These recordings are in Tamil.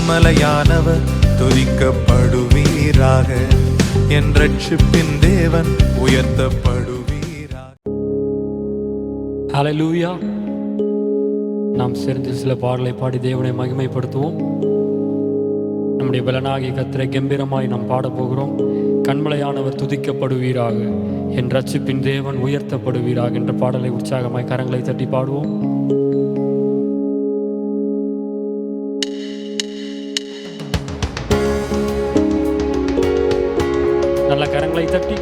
கன்மலையானவர் துதிக்கப்படுவீராக. என் ரட்சிப்பின் தேவன் உயர்த்தப்படுவீராக. ஹல்லேலூயா. நாம் சேர்ந்து சில பாடலை பாடி தேவனை மகிமைப்படுத்துவோம். நம்முடைய பலனாகிய கர்த்தரை கம்பீரமாய் நாம் பாடப்போகிறோம். கன்மலையானவர் துதிக்கப்படுவீராக, என் ரட்சிப்பின் தேவன் உயர்த்தப்படுவீராக என்ற பாடலை உற்சாகமாய் கரங்களை தட்டி பாடுவோம். நல்ல கரங்களை தட்டி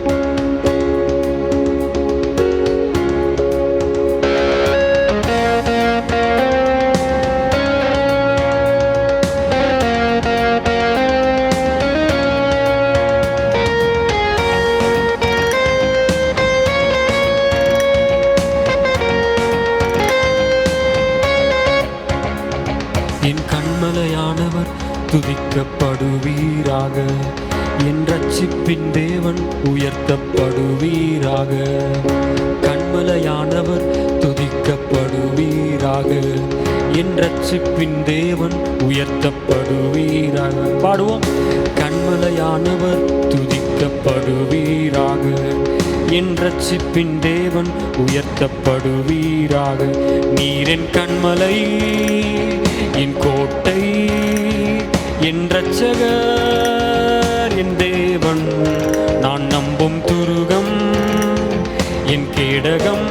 என் கன்மலையானவர் துதிக்கப்படுவீராக, என் ரட்சிப்பின் தேவன் உயர்த்தப்படுவீராக. கன்மலையானவர் துதிக்கப்படுவீராக, என் ரட்சிப்பின் தேவன் உயர்த்தப்படுவீராக. பாடுவோம். கன்மலையானவர் துதிக்கப்படுவீராக, என் ரட்சிப்பின் தேவன் உயர்த்தப்படுவீராக. நீர் என் கன்மலை, என் கோட்டை, என் இரட்சகர், என் தேவன், நான் நம்பும் துருகம், என் கேடகம்,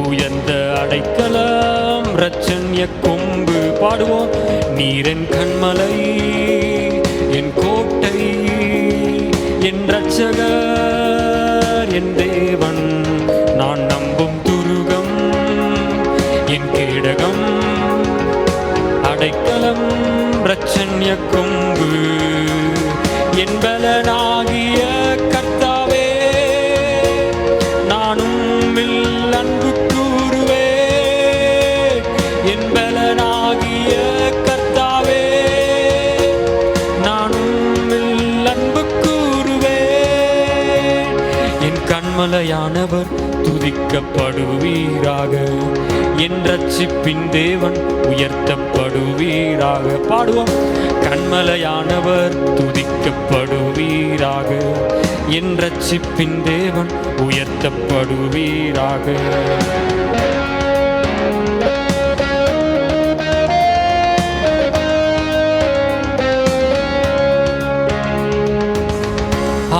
உயர்ந்த அடைக்கலம், இரட்சண்ய கொம்பு. பாடுவோம். நீர் என் கன்மலை, என் கோட்டை, என் இரட்சகர், என் தேவன், நான் நம்பும் துருகம், என் கேடகம், அடைக்கலம், இரட்சண்ய கொம்பு. என் பலனாகிய கர்த்தாவே, நான் உம்மில் அன்பு கூறுவேன். என் பலனாகிய கர்த்தாவே, நான் உம்மில் அன்பு கூறுவேன். என் கன்மலையானவர் துதிக்கப்படுவீராக, என் ரட்சிப்பின் தேவன் உயர்த்தப்படுவீராக. பாடுவோம். கன்மலையானவர் துதிக்கப்படுவீராக, என் ரட்சிப்பின் தேவன் உயர்த்தப்படுவீராக.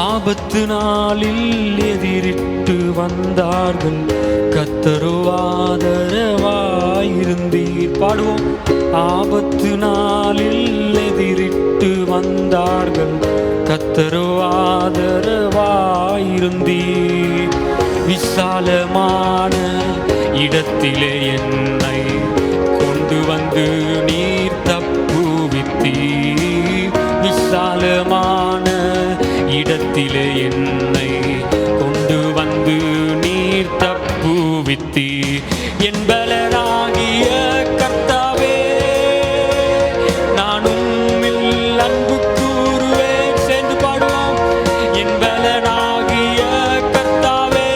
ஆபத்து நாளில் எதிரிட்டு வந்தார்கள், கர்த்தரோ ஆதரவாயிருந்தீர். பாடுவோம். ஆபத்து நாளில் எதிரிட்டு வந்தார்கள், கர்த்தரோ ஆதரவாயிருந்தீர். விசாலமான இடத்திலே என்னை கொண்டு வந்து நீர் தப்புவித்தீர். விசாலமான இடத்திலே என்னை கொண்டு வந்து நீர் தப்புவித்தீர். என் பலனாகிய கர்த்தாவே, நான் உம்மில் அன்பு கூறுவேன். சேர்ந்து பாடுவோம். என் பலனாகிய கர்த்தாவே,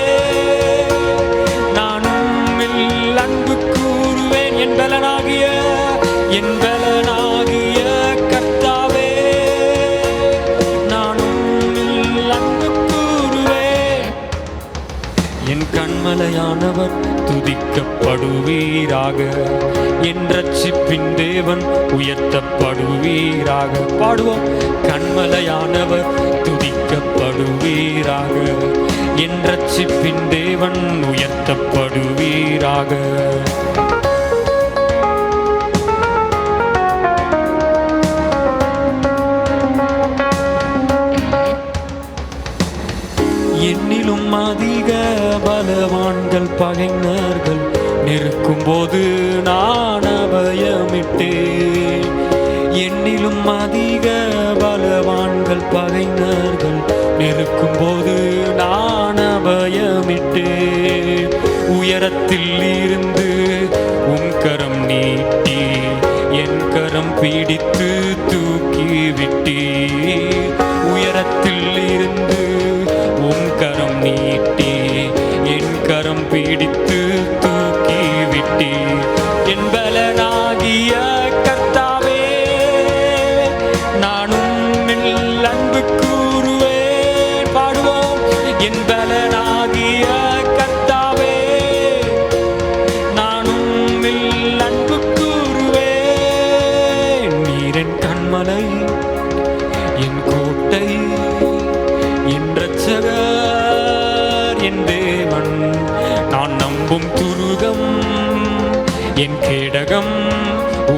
நான் உம்மில் அன்பு கூறுவேன். என் பலனாகிய கர்த்தாவே, நான் உம்மில் அன்பு கூறுவேன். என் கன்மலையானவர் துதிக்கப்படுவீராக, என் ரட்சிப்பின் தேவன் உயர்த்தப்படுவீராக. பாடுவோம். கன்மலையானவர் துதிக்கப்படுவீராக, என் ரட்சிப்பின் தேவன் உயர்த்தப்படுவீராக. என்னிலும் அதிக பலவான்கள் பகைஞர்கள் நிற்கும் போது நான் அபயமிட்டேன். என்னிலும் அதிக பலவான்கள் பகைஞர்கள் நிற்கும் போது நான் அபயமிட்டேன். உயரத்தில் இருந்து உம் கரம் நீட்டி என் கரம் பிடித்து தூக்கி விட்டீர். உயரத்தில் இருந்து உம் கரம் நீட்டி என் கரம் பிடித்து தூக்கி விட்டீர். என் பலனாகிய கர்த்தாவே, நானும் அன்பு கூறுவேன். பாடுவோம். என் பலனாகிய கர்த்தாவே, நானும் அன்பு கூறுவேன். நீர் என் கண்மலை, என் கோட்டை, என் இரட்சகர், என் தேவன், நான் நம்பும் துருகம், என் கேடகம்,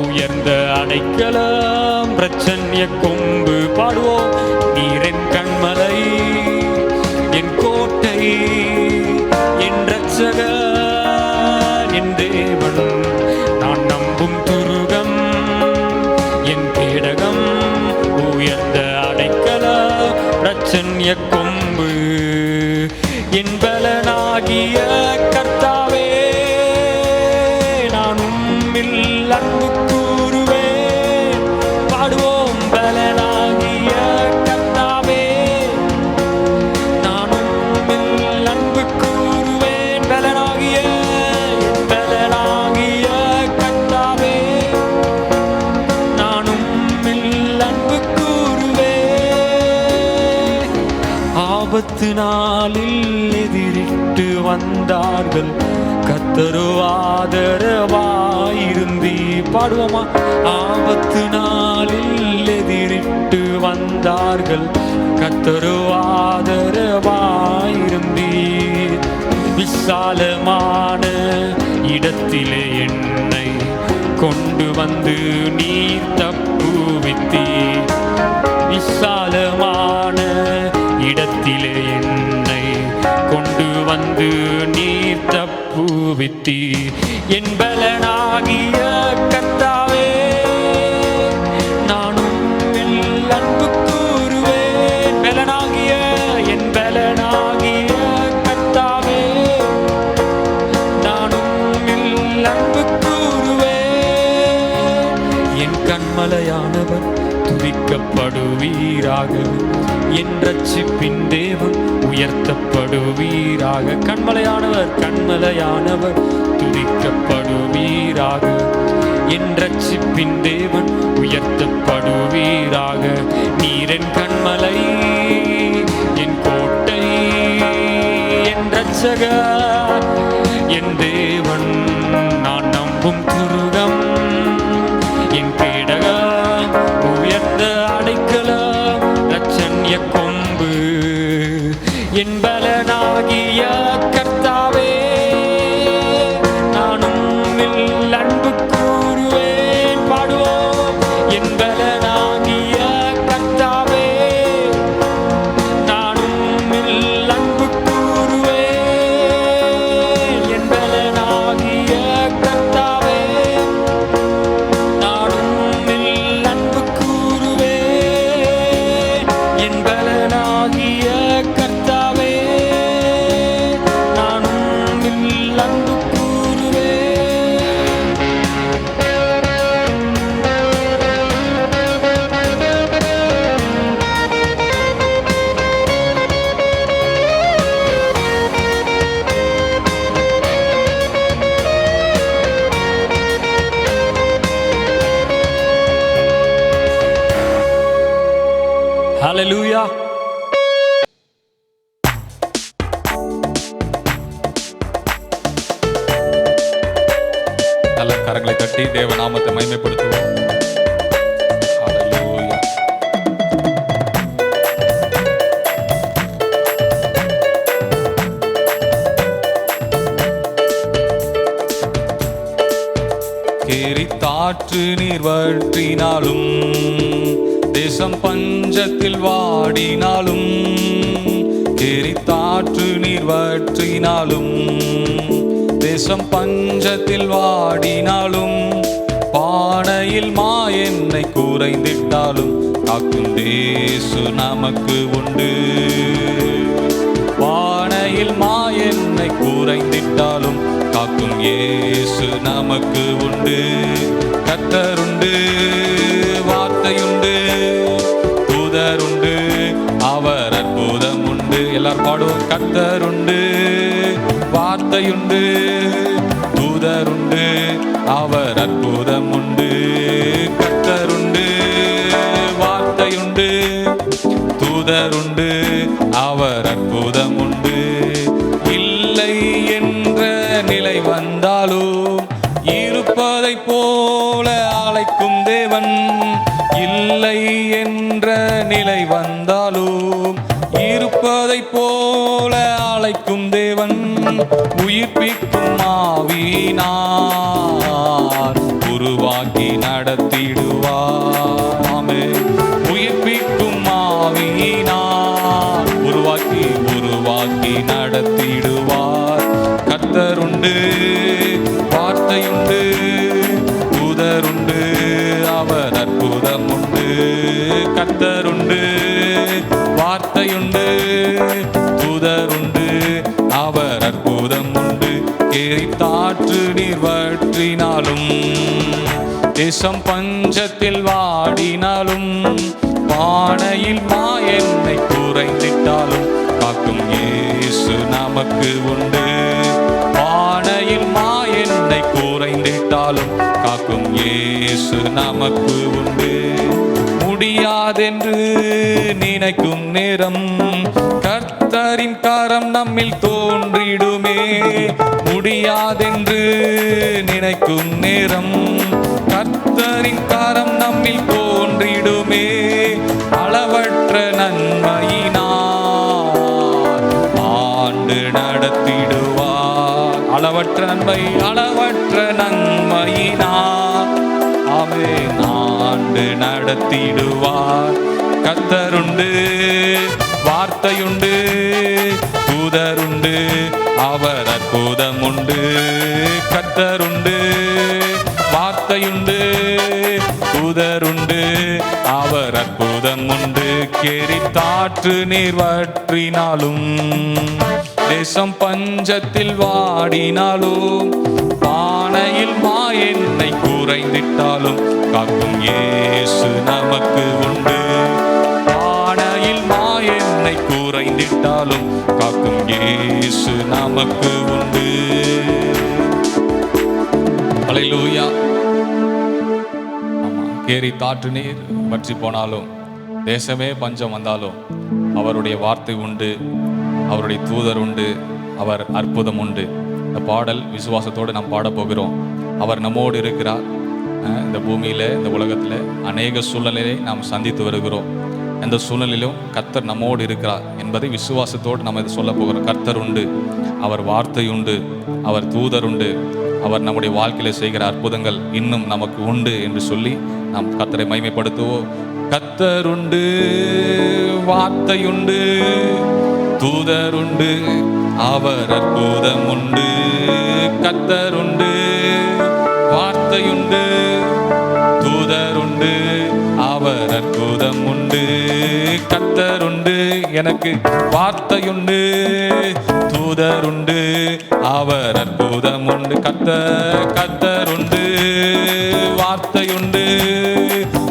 உயர்ந்த அடைக்கலம், பிரச்சன்ய கொம்பு. பாடுவோம். நீர் என் கண்மலை, என் கோட்டை, என் இரட்சகர், என் தேவன், நான் நம்பும் துருகம், என் கேடகம், உயர்ந்த அடைக்கலம், பிரச்சன்ய கொம்பு. என் பலனாகிய கர்த்தாவே, நான் உம்மில் அன்பு கூறுவேன். பாடுவோம். பலனாகிய கர்த்தாவே, நான் உம்மில் அன்பு கூறுவேன். பலனாகிய கர்த்தாவே, நான் உம்மில் அன்பு கூறுவேன். ஆபத்து நாளில் எதிரிட்டு வந்தார்கள், கர்த்தரோ ஆதரவாயிருந்தி. பாடுவோமா. ஆபத்து நாளில் எதிரிட்டு வந்தார்கள், கர்த்தரோ ஆதரவாயிருந்தி. விசாலமான இடத்திலே என்னை கொண்டு வந்து நீர் தப்புவித்தீர். விசாலமான இடத்திலே என்னை கொண்டு வந்து நீர் தப்புவித்தீர். என் பலனாகிய கர்த்தாவே, நானும் அன்பு கூறுவேன். பலனாகிய என் பலனாகிய கர்த்தாவே, நானும் அன்பு கூறுவேன். என் கண்மலையானவர் துதிக்கப்படுவீராக, என் ரட்சிப்பின் தேவன் உயர்த்தப்படுவீராக. கண்மலையானவர் துதிக்கப்படுவீராக, என் ரட்சிப்பின் தேவன் உயர்த்தப்படுவீராக. நீர் என் கண்மலை, என் கோட்டை, என் இரட்சகர், என் தேவன், நான் நம்பும் துருகம், என் கேடகம், உயர்ந்த அடைக்கலம், இரட்சண்ய கொம்பு. என் பலனாகிய கர்த்தாவே, நானும் அன்பு கூறுவேன். பாடுவோம். என் பலனாகிய கர்த்தாவே, நானும் அன்பு கூறுவேன். என் பலனாகிய கர்த்தாவே, நானும் அன்பு கூறுவேன். என் பலனாகிய கர்த்தாவே, நானும் அன்பு கூறுவேன். Hallelujah. நல்ல கரங்களை தட்டி தேவ நாமத்தை மகிமைப்படுத்துவோம். Hallelujah. கேரித்தாற்று நீர் வற்றினாலும், தேசம் பஞ்சத்தில் வாடினாலும், கேரித்தாற்று நீர் வற்றினாலும், தேசம் பஞ்சத்தில் வாடினாலும், பானையில் எண்ணெய் குறைந்திட்டாலும், காக்கும் தேசு நமக்கு உண்டு. பானையில் எண்ணெய் குறைந்திட்டாலும், காக்கும் இயேசு நமக்கு உண்டு. கர்த்தருண்டு, வார்த்தையுண்டு, தூதருண்டு, அவர் அற்புதம் உண்டு. எல்லாரும் பாடுவோம். கர்த்தருண்டு, வார்த்தையுண்டு, தூதருண்டு, அவர் அற்புதம் உண்டு. கர்த்தருண்டு, வார்த்தை இல்லை என்ற நிலை வந்தாலும் இருப்பதை போல அழைக்கும் தேவன் உயிர்ப்பிக்கும் ஆவியினார் உருவாக்கி நடத்திடுவார். ஆமென். உயிர்ப்பிக்கும் ஆவியினார் உருவாக்கி நடத்திடுவார். கர்த்தருண்டு, வார்த்தையுண்டு, தூதருண்டு, அவர் அற்புதம் உண்டு. கர்த்தருண்டு, வார்த்தையுண்டு, தூதருண்டு, அவர் அற்புதம் உண்டு. எரித்தாற்று நீர் வற்றினாலும் தேசம் பஞ்சத்தில் வாடினாலும் பானையில் எண்ணெய் குறைந்திட்டாலும் காக்கும் இயேசு நமக்கு உண்டு. பானையில் எண்ணெய் குறைந்திட்டாலும் காக்கும் இயேசு நமக்கு உண்டு. முடியாதென்று நினைக்கும் நேரம் கர்த்தரின் கரம் நம்மில் தோன்றிடுமே. முடியாதென்று நினைக்கும் நேரம் கர்த்தரின் கரம் நம்மில் தோன்றிடுமே. அளவற்ற நன்மையினார் ஆண்டு நடத்திடுவார். அளவற்ற நன்மையினார் ஆமென் ஆண்டு நடத்திடுவார். கர்த்தருண்டு, வார்த்தையுண்டு, தூதருண்டு, அவர் அற்புதம் உண்டு. கர்த்தருண்டு, வார்த்தையுண்டு, தூதருண்டு, அவர் அற்புதம் உண்டு. எரித்தாற்று நீர் வற்றினாலும் தேசம் பஞ்சத்தில் வாடினாலும் பானையில் எண்ணெய் குறைந்திட்டாலும் காக்கும் இயேசு நமக்கு உண்டு. பானையில் எண்ணெய் குறைந்திட்டாலும் காக்கும் இயேசு நமக்கு உண்டு. அல்லேலூயா. ஆமா, எரித்தாற்று நீர் வற்றி போனாலும் தேசமே பஞ்சம் வந்தாலும் அவருடைய வார்த்தை உண்டு, அவருடைய தூதர் உண்டு, அவர் அற்புதம் உண்டு. இந்த பாடல் விசுவாசத்தோடு நாம் பாடப்போகிறோம். அவர் நம்மோடு இருக்கிறார். இந்த பூமியில், இந்த உலகத்தில் அநேக சூழ்நிலையை நாம் சந்தித்து வருகிறோம். எந்த சூழ்நிலையிலும் கர்த்தர் நம்மோடு இருக்கிறார் என்பதை விசுவாசத்தோடு நம்ம இதை சொல்ல போகிறோம். கர்த்தர் உண்டு, அவர் வார்த்தை உண்டு, அவர் தூதர் உண்டு, அவர் நம்முடைய வாழ்க்கையில் செய்கிற அற்புதங்கள் இன்னும் நமக்கு உண்டு என்று சொல்லி நாம் கர்த்தரை மகிமைப்படுத்துவோம். கர்த்தருண்டு, வார்த்தையுண்டு, தூதருண்டு, அவர் அற்புதம் உண்டு. கர்த்தருண்டு, வார்த்தையுண்டு, தூதருண்டு, அவர் அற்புதம் உண்டு. கர்த்தருண்டு, எனக்கு வார்த்தையுண்டு, தூதருண்டு, அவர் அற்புதம் உண்டு. கர்த்தருண்டு, வார்த்தையுண்டு,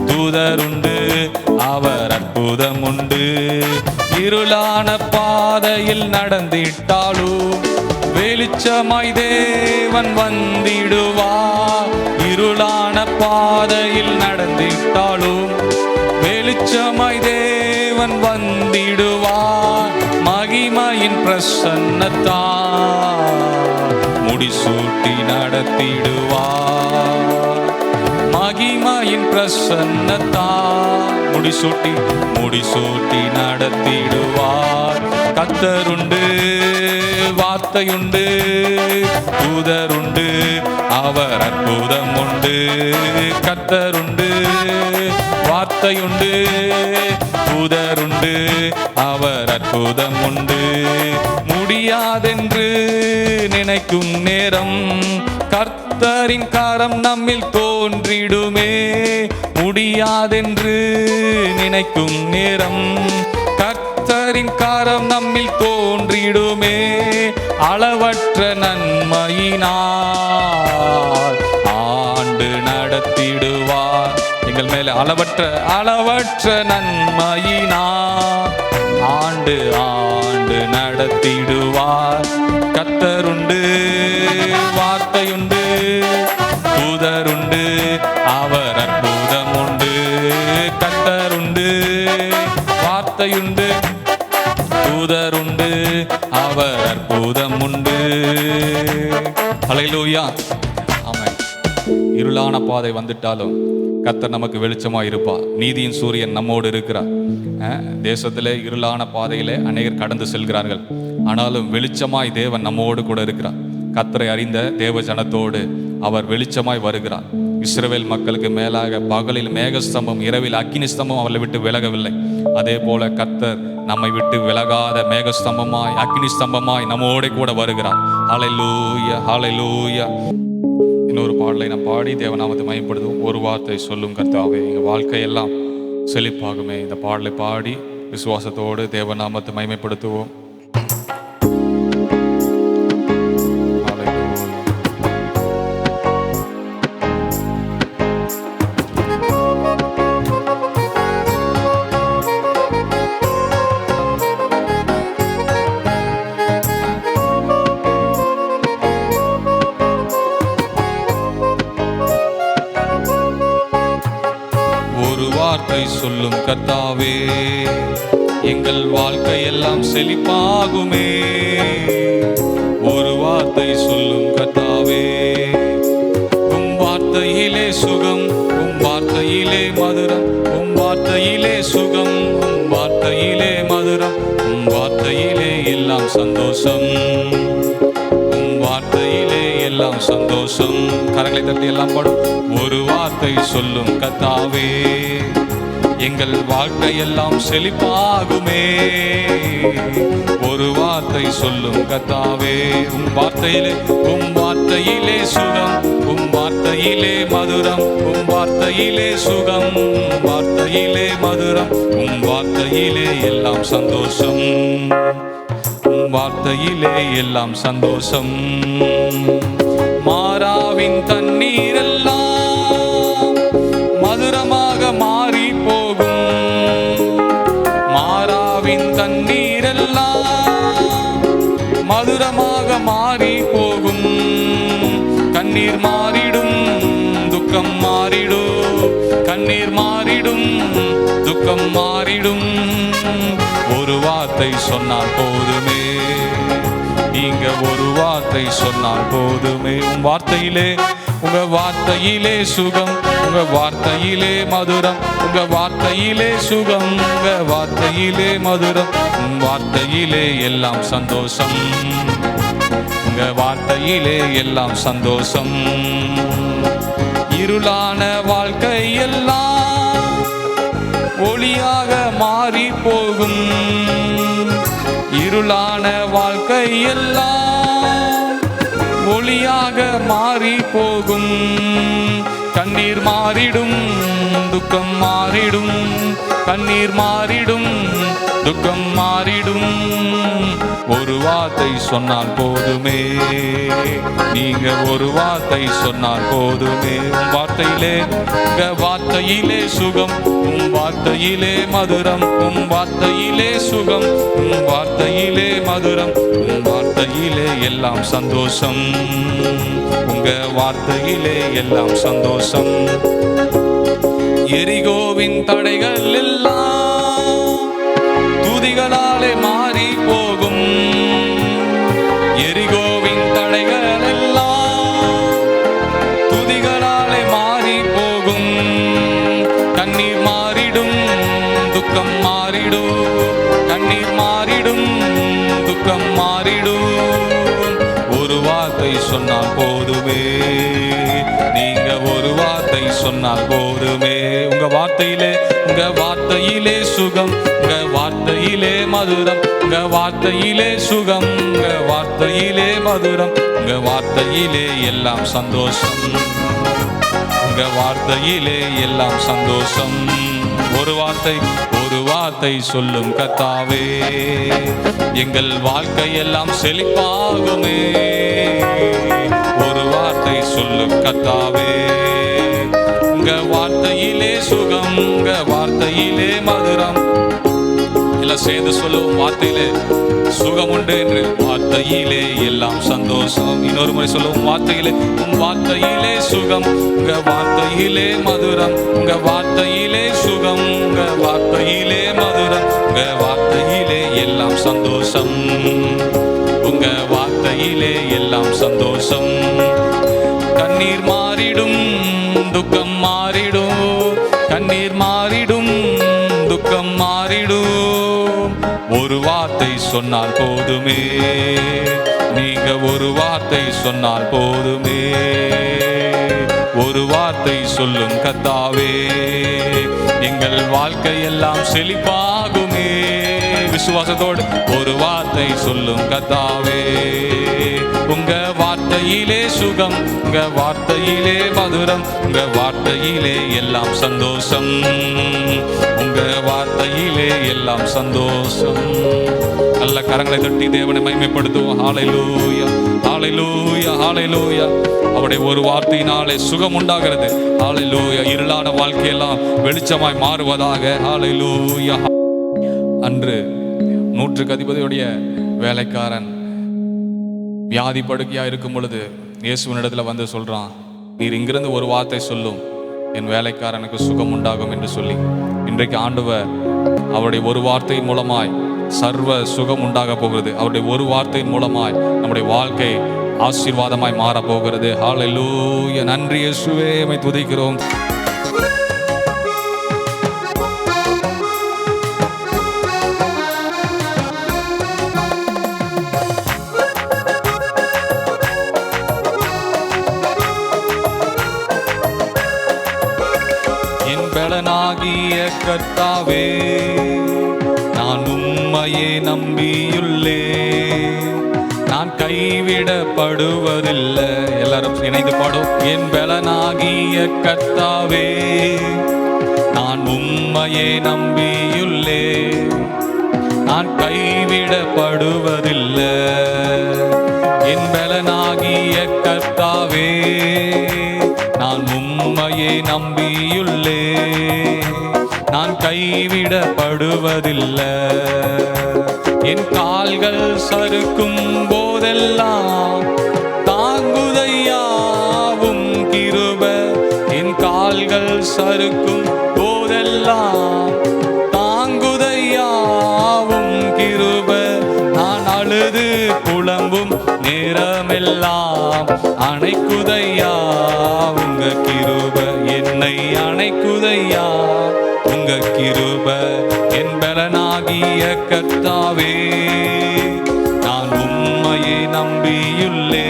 தூதருண்டு, அவர் அற்புதம் உண்டு. இருளான பாதையில் நடந்திட்டாலும் வெளிச்சமாய் தேவன் வந்திடுவார். இருளான பாதையில் நடந்திட்டாலும் வெளிச்சமாய் தேவன் வந்திடுவார். மகிமையின் பிரசன்னத்தால் முடிசூட்டி நடத்திடுவார். மகிமையின் பிரசன்னத்தால் முடிசூட்டி நடத்திடுவார். கர்த்தருண்டு, வார்த்தையுண்டு, தூதருண்டு, அவர் அற்புதம் உண்டு. கர்த்தருண்டு, வார்த்தையுண்டு, தூதருண்டு, அவர் அற்புதம் உண்டு. முடியாதென்று நினைக்கும் நேரம் கர்த்தரின் கரம் நம்மில் தோன்றிடுமே. முடியாதென்று நினைக்கும் நேரம் கர்த்தரின் கரம் நம்மில் தோன்றிடுமே. அளவற்ற நன்மையினால் ஆண்டு நடத்திடுவார். எங்கள் மேலே அளவற்ற நன்மையினால் ஆண்டு நடத்திடுவார். கர்த்தருண்டு, வார்த்தையுண்டு, தூதருண்டு, அவர் அற்புதம் உண்டு. கர்த்தருண்டு, வார்த்தையுண்டு, தூதருண்டு, அவர் அற்புதம் உண்டு. அல்லேலூயா. ஆமென். இருளான பாதை வந்துட்டாலும் கர்த்தர் நமக்கு வெளிச்சமாக இருப்பார். நீதியின் சூரியன் நம்மோடு இருக்கிறார். தேசத்திலே இருளான பாதையிலே அநேகர் கடந்து செல்கிறார்கள். ஆனாலும் வெளிச்சமாய் தேவன் நம்மோடு கூட இருக்கிறார். கர்த்தரை அறிந்த தேவ ஜனத்தோடு அவர் வெளிச்சமாய் வருகிறார். இஸ்ரவேல் மக்களுக்கு மேலாக பகலில் மேகஸ்தம்பம், இரவில் அக்கினி ஸ்தம்பம் அவளை விட்டு விலகவில்லை. அதே போல கர்த்தர் நம்மை விட்டு விலகாத மேகஸ்தம்பமாய் அக்கினி ஸ்தம்பமாய் நம்மோடு கூட வருகிறார். ஹல்லேலூயா, ஹல்லேலூயா. இன்னொரு பாடலை நாம் பாடி தேவநாமத்தை மகிமைப்படுத்துவோம். ஒரு வார்த்தை சொல்லும் கர்த்தாவே, எங்கள் வாழ்க்கையெல்லாம் செழிப்பாகுமே. இந்த பாடலை பாடி விசுவாசத்தோடு தேவநாமத்தை மகிமைப்படுத்துவோம். வார்த்தை சொல்லும் கர்த்தாவே, எங்கள் வாழ்க்கையெல்லாம் செழிப்பாகுமே. ஒரு வார்த்தை சொல்லும் கர்த்தாவே, உம் வார்த்தையிலே சுகம், உம் வார்த்தையிலே மதுரம், உம் வார்த்தையிலே சுகம், உம் வார்த்தையிலே மதுரம், உம் வார்த்தையிலே எல்லாம் சந்தோஷம், உம் வார்த்தையிலே எல்லாம் சந்தோஷம். கரங்களை தட்டி எல்லாம் பாடும். ஒரு வார்த்தை சொல்லும் கர்த்தாவே, எங்கள் வாழ்க்கையெல்லாம் செழிப்பாகுமே. ஒரு வார்த்தை சொல்லும் கர்த்தாவே, உம் வார்த்தையிலே சுகம், உம் வார்த்தையிலே மதுரம், உம் வார்த்தையிலே சுகம், உம் வார்த்தையிலே மதுரம், உம் வார்த்தையிலே எல்லாம் சந்தோஷம், உம் வார்த்தையிலே எல்லாம் சந்தோஷம். மாறாவின் தண்ணீரெல்லாம் மதுரமாக மாறி போகும். மாறாவின் தண்ணீரெல்லாம் மதுரமாக மாறி போகும். கண்ணீர் மாறிடும், துக்கம் மாறிடும். கண்ணீர் மாறிடும், துக்கம் மாறிடும். ஒரு வார்த்தை சொன்னால் போதுமே, நீங்க ஒரு வார்த்தை சொன்னால் போதுமே. உம் வார்த்தையிலே, உங்க வார்த்தையிலே சுகம், உங்க வார்த்தையிலே மதுரம், உங்க வார்த்தையிலே சுகம், உங்க வார்த்தையிலே மதுரம், உம் வார்த்தையிலே எல்லாம் சந்தோஷம், உங்க வார்த்தையிலே எல்லாம் சந்தோஷம். இருளான வாழ்க்கையெல்லாம் ஒளியாக மாறி போகும். இருளான வாழ்க்கையெல்லாம் ஒளியாக மாறி போகும். கண்ணீர் மாறிடும், துக்கம் மாறிடும். கண்ணீர் மாறிடும், துக்கம் மாறிடும். ஒரு வார்த்தை சொன்னால் போதுமே, நீங்க ஒரு வார்த்தை சொன்னால் போதுமே. உம் வார்த்தையிலே, உங்க வார்த்தையிலே சுகம், உம் வார்த்தையிலே மதுரம், உம் வார்த்தையிலே சுகம், உம் வார்த்தையிலே மதுரம், உம் வார்த்தையிலே எல்லாம் சந்தோஷம், உங்க வார்த்தையிலே எல்லாம் சந்தோஷம். எரிகோவின் தடைகள் எல்லாம் துதிகளாலே மாறி போகும். எரிகோவின் தடைகள் எல்லாம் துதிகளாலே மாறி போகும். கண்ணீர் மாறிடும், துக்கம் மாறிடும். கண்ணீர் மாறிடும், துக்கம் மாறிடும். ஒரு வார்த்தை சொன்னால் போதுமே, நீங்க ஒரு வார்த்தை சொன்னால் போதுமே. உங்க வார்த்தையிலே, உங்க வார்த்தையிலே சுகம், உங்க வார்த்தையிலே மதுரம், உங்க வார்த்தையிலே சுகம், உங்க வார்த்தையிலே மதுரம், உங்க வார்த்தையிலே எல்லாம் சந்தோஷம், உங்க வார்த்தையிலே எல்லாம் சந்தோஷம். ஒரு வார்த்தை சொல்லும் கர்த்தாவே, எங்கள் வாழ்க்கையெல்லாம் செழிப்பாகுமே. ஒரு வார்த்தை சொல்லும் கர்த்தாவே, உங்க வார்த்தையிலே சுகம், உங்க வார்த்தையிலே மதுரம். எல்லாம் சேர்ந்து சொல்லுவோம். வார்த்தையிலே சுகம் உண்டு என்று, வார்த்தையிலே எல்லாம் சந்தோஷம். இன்னொரு முறை சொல்லுவோம். வார்த்தையிலே சுகம், உங்க வார்த்தையிலே மதுரம், உங்க வார்த்தையிலே சுகம், உங்க வார்த்தையிலே மதுரம், உங்க வார்த்தையிலே எல்லாம் சந்தோஷம், உங்க வார்த்தையிலே எல்லாம் சந்தோஷம். கண்ணீர் மாறிடும், துக்கம் மாறிடும். மாறிடும், துக்கம் மாறிடும். ஒரு வார்த்தை சொன்னால் போதுமே, நீங்க ஒரு வார்த்தை சொன்னால் போதுமே. ஒரு வார்த்தை சொல்லும் கர்த்தாவே, எங்கள் வாழ்க்கையெல்லாம் செழிப்பாகுமே. விசுவாசத்தோடு ஒரு வார்த்தை சொல்லும் கர்த்தாவே, உங்க வார்த்தையிலே சுகம், உங்க வார்த்தையிலே மதுரம், உங்க வார்த்தையிலே எல்லாம் சந்தோஷம், உங்க வார்த்தையிலே எல்லாம் சந்தோஷம். நல்ல கரங்களை தட்டி தேவனை மகிமைப்படுத்துவோம். ஹல்லேலூயா, ஹல்லேலூயா, ஹல்லேலூயா. அவருடைய ஒரு வார்த்தையினாலே சுகம் உண்டாகிறது. ஹல்லேலூயா. இருளான வாழ்க்கையெல்லாம் வெளிச்சமாய் மாறுவதாக. ஹல்லேலூயா. அன்று 100க்கு அதிபதியுடைய வேலைக்காரன் வியாதி படுக்கையா இருக்கும் பொழுது இயேசுவினிடத்துல வந்து சொல்றான், நீர் இங்கிருந்து ஒரு வார்த்தை சொல்லும், என் வேலைக்காரனுக்கு சுகம் உண்டாகும் என்று சொல்லி, இன்றைக்கு ஆண்டவர் அவருடைய ஒரு வார்த்தையின் மூலமாய் சர்வ சுகம் உண்டாக போகிறது. அவருடைய ஒரு வார்த்தையின் மூலமாய் நம்முடைய வாழ்க்கை ஆசீர்வாதமாய் மாற போகிறது. ஹல்லேலூயா. நன்றி இயேசுவே, உம்மை துதிக்கிறோம். என் பலனாகிய கர்த்தாவே, நான் உம்மையே நம்பியுள்ளே, நான் கைவிடப்படுவதில்லை. எல்லாரும் இணைந்து பாடும். என் பலனாகிய கர்த்தாவே, நான் உம்மையே நம்பியுள்ளே, நான் கைவிடப்படுவதில்லை. என் பலனாகிய கர்த்தாவே, நான் உம்மையே நம்பியுள்ளே, நான் கைவிடப்படுவதில்லை. என் கால்கள் சறுக்கும் போதெல்லாம் தாங்குதையாவும் கிருபை. என் கால்கள் சறுக்கும் போதெல்லாம் தாங்குதையாவும் கிருபை. நான் அழுது புலம்பும் நேரமெல்லாம் அணைக்குதையா உங்க கிருபை. என்னை அணைக்குதையா உங்க கிருபை. என் பலனாகிய கர்த்தாவே, நான் உம்மையே நம்பியுள்ளே,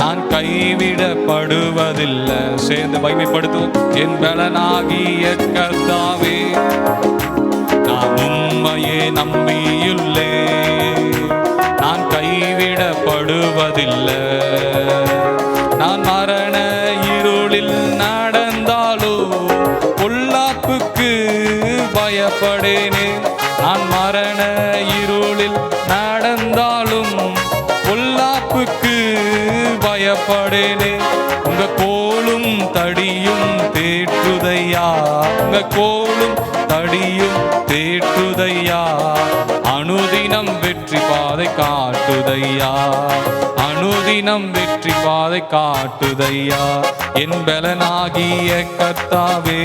நான் கைவிடப்படுவதில்லை. சேர்ந்து மகிமைப்படுத்துவோம். என் பலனாகிய கர்த்தாவே, நான் உம்மையே நம்பியுள்ளே, நான் கைவிடப்படுவதில்லை. நான் மரண இருளில் நடந்தாலும் பொல்லாப்புக்கு பயப்படேனே. நான் மரண இருளில் நடந்தாலும் பொல்லாப்புக்கு பயப்படேனே. உங்க கோலும் தடியும் தேற்றுதையா, உங்க கோலும் தடியும் தேற்றுதையா. அனுதினம் வெற்றி பாதை காட்டுதையா, அனுதினம் வெற்றி பாதை காட்டுதையா. என் பலனாகிய கர்த்தாவே,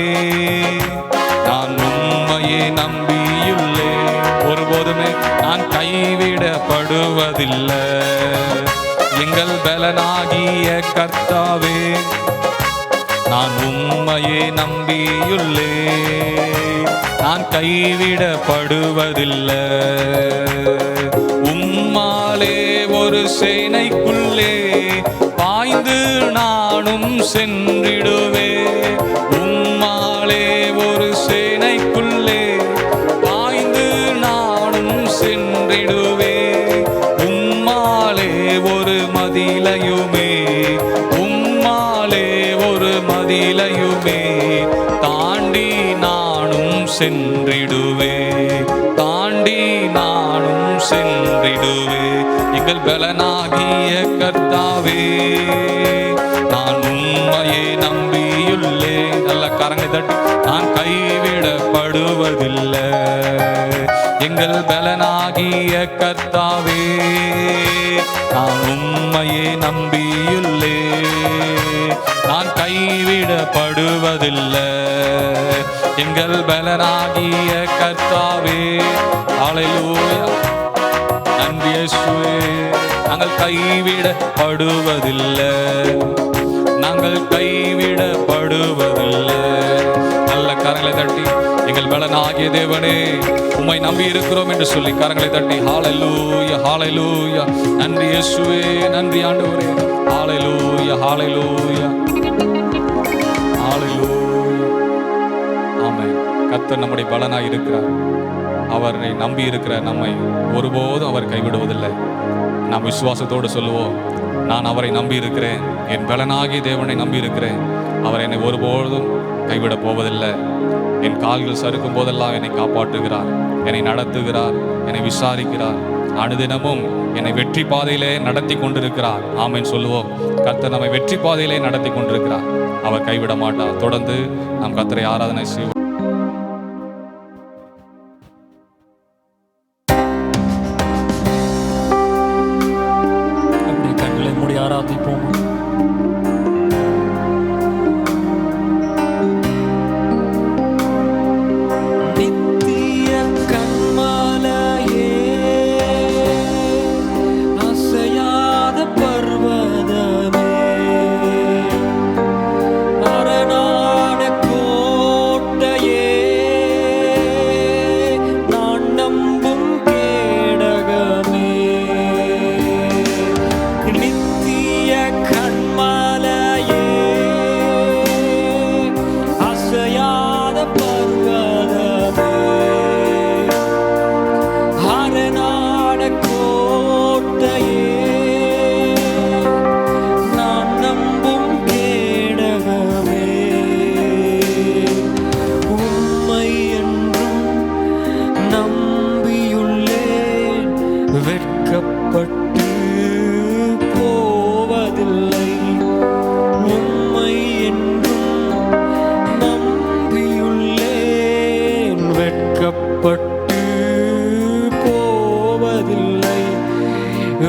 நான் உம்மையே நம்பியுள்ளே, ஒருபோதுமே நான் கைவிடப்படுவதில்லை. எங்கள் பலனாகிய கர்த்தாவே, நான் உம்மையே நம்பியுள்ளே, நான் கைவிடப்படுவதில்லை. உம்மாலே ஒரு சேனைக்குள்ளே பாய்ந்து நானும் சென்றிடுவே. உம்மாலே ஒரு சேனைக்குள்ளே பாய்ந்து நானும் சென்றிடுவே. உம்மாலே ஒரு மதிலையுமே, உம்மாலே ஒரு மதிலையுமே தாண்டி நானும் சென்றிடுவே, தாண்டி நானும் சென்றிடுவே. எங்கள் பலனாகிய கர்த்தாவே, நான் உம்மையே நம்பியுள்ளே. நல்ல கரங்களை தட்டி. நான் கைவிடப்படுவதில்லை. எங்கள் பலனாகிய கர்த்தாவே, நான் உம்மையே நம்பியுள்ளே, நான் கைவிடப்படுவதில்லை. எங்கள் பலனாகிய கர்த்தாவே. ஹல்லேலூயா. நன்றி இயேசுவே. நாங்கள் கைவிடப்படுவதில்லை, நாங்கள் கைவிடப்படுவதில்லை. நல்ல நல்ல கரங்களை தட்டி எங்கள் பலனாகிய தேவனே உம்மை நம்பி இருக்கிறோம் என்று சொல்லி கரங்களை தட்டி ஹalleluya ஹalleluya. நன்றி இயேசுவே, நன்றி ஆண்டவரே. ஹalleluya ஹalleluya ஹalleluya. ஆமென். கர்த்தர் நம்முடைய பலனாய் இருக்கிறார். அவரை நம்பி இருக்கிற நம்மை ஒருபோதும் அவர் கைவிடுவதில்லை. நாம் விசுவாசத்தோடு சொல்லுவோம், நான் அவரை நம்பி இருக்கிறேன், என் பலனாகிய தேவனை நம்பி இருக்கிறேன், அவர் என்னை ஒருபோதும் கைவிடப் போவதில்லை. என் கால்கள் சறுக்கும் போதெல்லாம் என்னை காப்பாற்றுகிறார், என்னை நடத்துகிறார், என்னை விசாரிக்கிறார், அனுதினமும் என்னை வெற்றி பாதையிலே நடத்தி கொண்டிருக்கிறார். ஆமென் சொல்லுவோம். கர்த்தர் நம்மை வெற்றி பாதையிலே நடத்தி கொண்டிருக்கிறார். அவர் கைவிட மாட்டார். தொடர்ந்து நாம் கர்த்தரை ஆராதனை செய்வோம். அப்படி கண்களை மூடி ஆராதிப்போம்.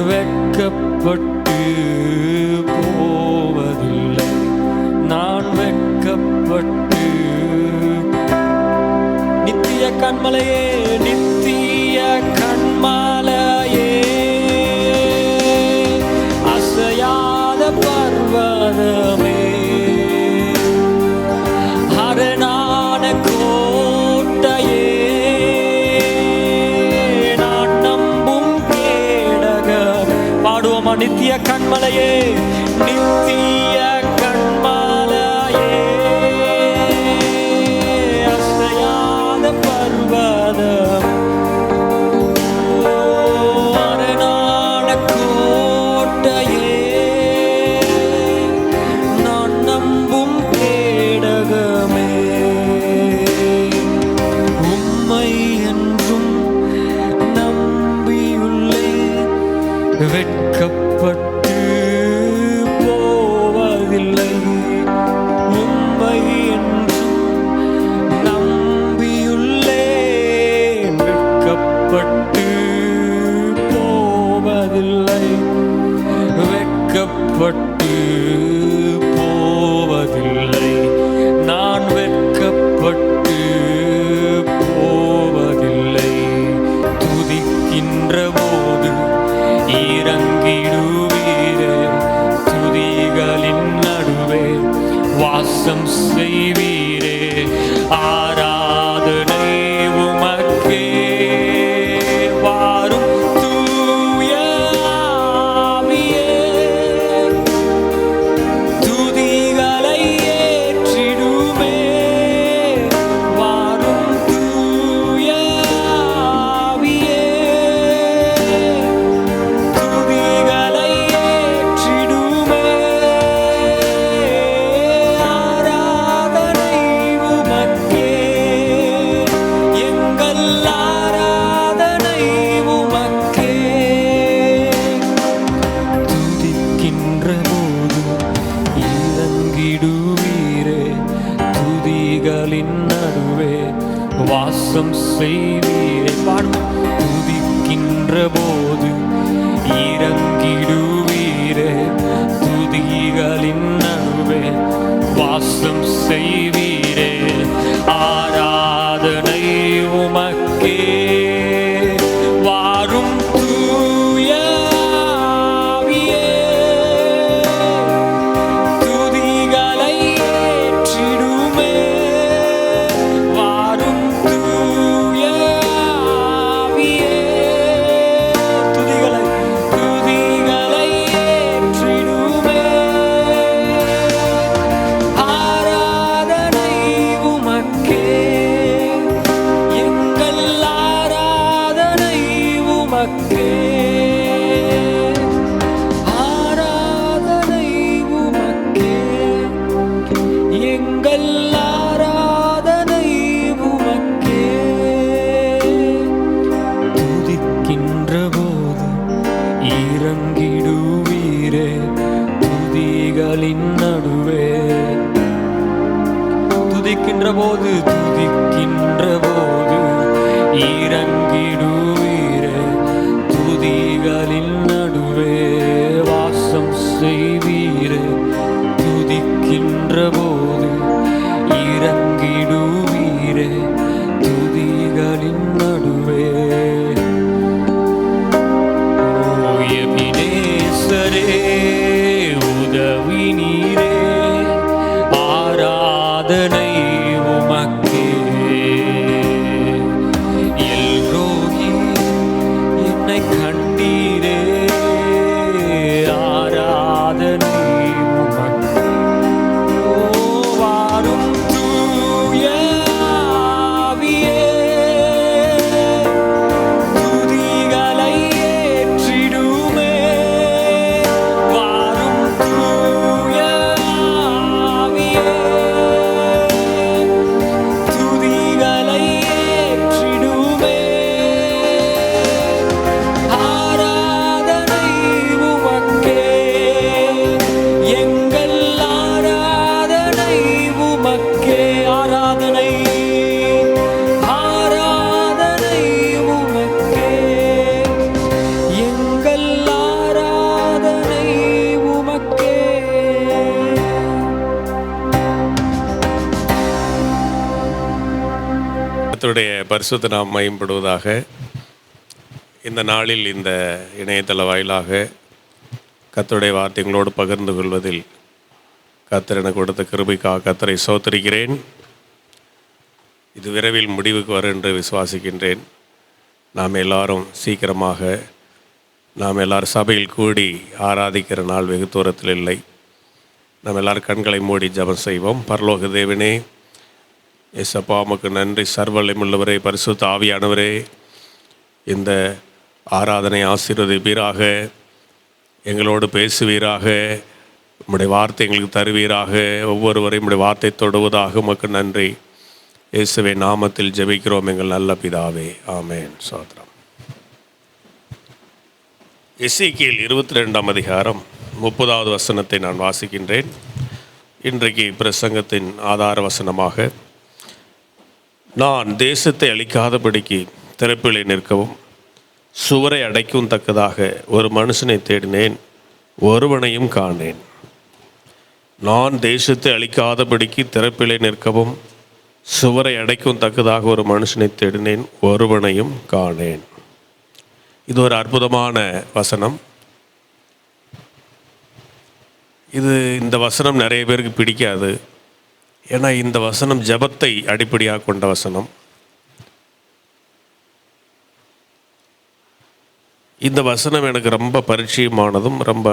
வெட்கப்பட்டு போவதில்லை, நான் வெட்கப்பட்டு. நித்திய கண்மலையே, நித்திய கண்மலையே, அசையாத பர்வதமே, அரணான கோட்டையே, நான் நம்பும் கேடகமே. பாடுவோமா? நித்திய கண்மலையே, நித்திய கண்மலையே, அசையாத பர்வதம், அரணான கோட்டையே, நான் நம்பும் கேடகமே, உம்மை என்றும் நம்பியுள்ளேன், வெட்கப்பட்டு போவதில்லை, உம்மை என்றும் நம்பியுள்ளேன், வெட்கப்பட்டு போவதில்லை, வெட்கப்பட்டு போவதில்லை, நான் வெட்கப்பட்டு போவதில்லை. துதிக்கின்ற போது இறங்கிடுவீரே, துதிகளின் நடுவே வாசம் செய்வீரே, ஆராதனை உமக்கே. வாரும் தூய ஆவியே, துதிகளை ஏற்றிடுமே, வாரும் தூய ஆவியே, துதிகளை ஏற்றிடுமே, ஆராதனை உமக்கே, எங்கள் ஆராதனை உமக்கே. துதிக்கின்ற போது இறங்கிடுவீரே, துதிகளின் நடுவே வாசம் செய்வீரே. பாடுவோம். துதிக்கின்ற போது இறங்கிடுவீரே, துதிகளின் நடுவே வாசம் செய்வீரே, ஆராதனை உமக்கே. வாரும் தூய ஆவியே, துதிகளை ஏற்றிடுமே, கர்த்தருடைய பரிசுத்த நாம் மகிமைப்படுவதாக. இந்த நாளில் இந்த இணையதள வாயிலாக கர்த்தருடைய வார்த்தைகளோடு பகிர்ந்து கொள்வதில் கர்த்தர் எனக்கு கொடுத்த கிருபைக்காக கர்த்தரை ஸ்தோத்திரிக்கிறேன். இது விரைவில் முடிவுக்கு வரும் என்று விசுவாசிக்கின்றேன். நாம் எல்லாரும் சீக்கிரமாக எல்லாரும் சபையில் கூடி ஆராதிக்கிற நாள் வெகு தூரத்தில் இல்லை. நாம் எல்லாரும் கண்களை மூடி ஜெபம் செய்வோம். பரலோக தேவனே, ஏசப்பா உமக்கு நன்றி. சர்வவல்லமையுள்ளவரே, பரிசுத்த ஆவியானவரே, இந்த ஆராதனை ஆசீர்வதிப்பீராக, எங்களோடு பேசுவீராக, உம்முடைய வார்த்தை எங்களுக்கு தருவீராக, ஒவ்வொருவரையும் உம்முடைய வார்த்தை தொடுவதாக உமக்கு நன்றி. இயேசுவே நாமத்தில் ஜெபிக்கிறோம் எங்கள் நல்ல பிதாவே, ஆமென். சோத்ரம். எசேக்கியேல் 22ஆம் அதிகாரம் 30வது வசனத்தை நான் வாசிக்கின்றேன். இன்றைக்கு பிரசங்கத்தின் ஆதார வசனமாக, நான் தேசத்தை அழிக்காதபடிக்கு திறப்பிலே நிற்கவும் சுவரை அடைக்கும் தக்கதாக ஒரு மனுஷனை தேடினேன், ஒருவனையும் காணேன். நான் தேசத்தை அழிக்காதபடிக்கு திறப்பிலே நிற்கவும் சுவரை அடைக்கும் தக்கதாக ஒரு மனுஷனை தேடினேன், ஒருவனையும் காணேன். இது ஒரு அற்புதமான வசனம். இந்த வசனம் நிறைய பேருக்கு பிடிக்காது. ஏன்னா இந்த வசனம் ஜெபத்தை அடிப்படையாக கொண்ட வசனம். இந்த வசனம் எனக்கு ரொம்ப பரிச்சயமானதும் ரொம்ப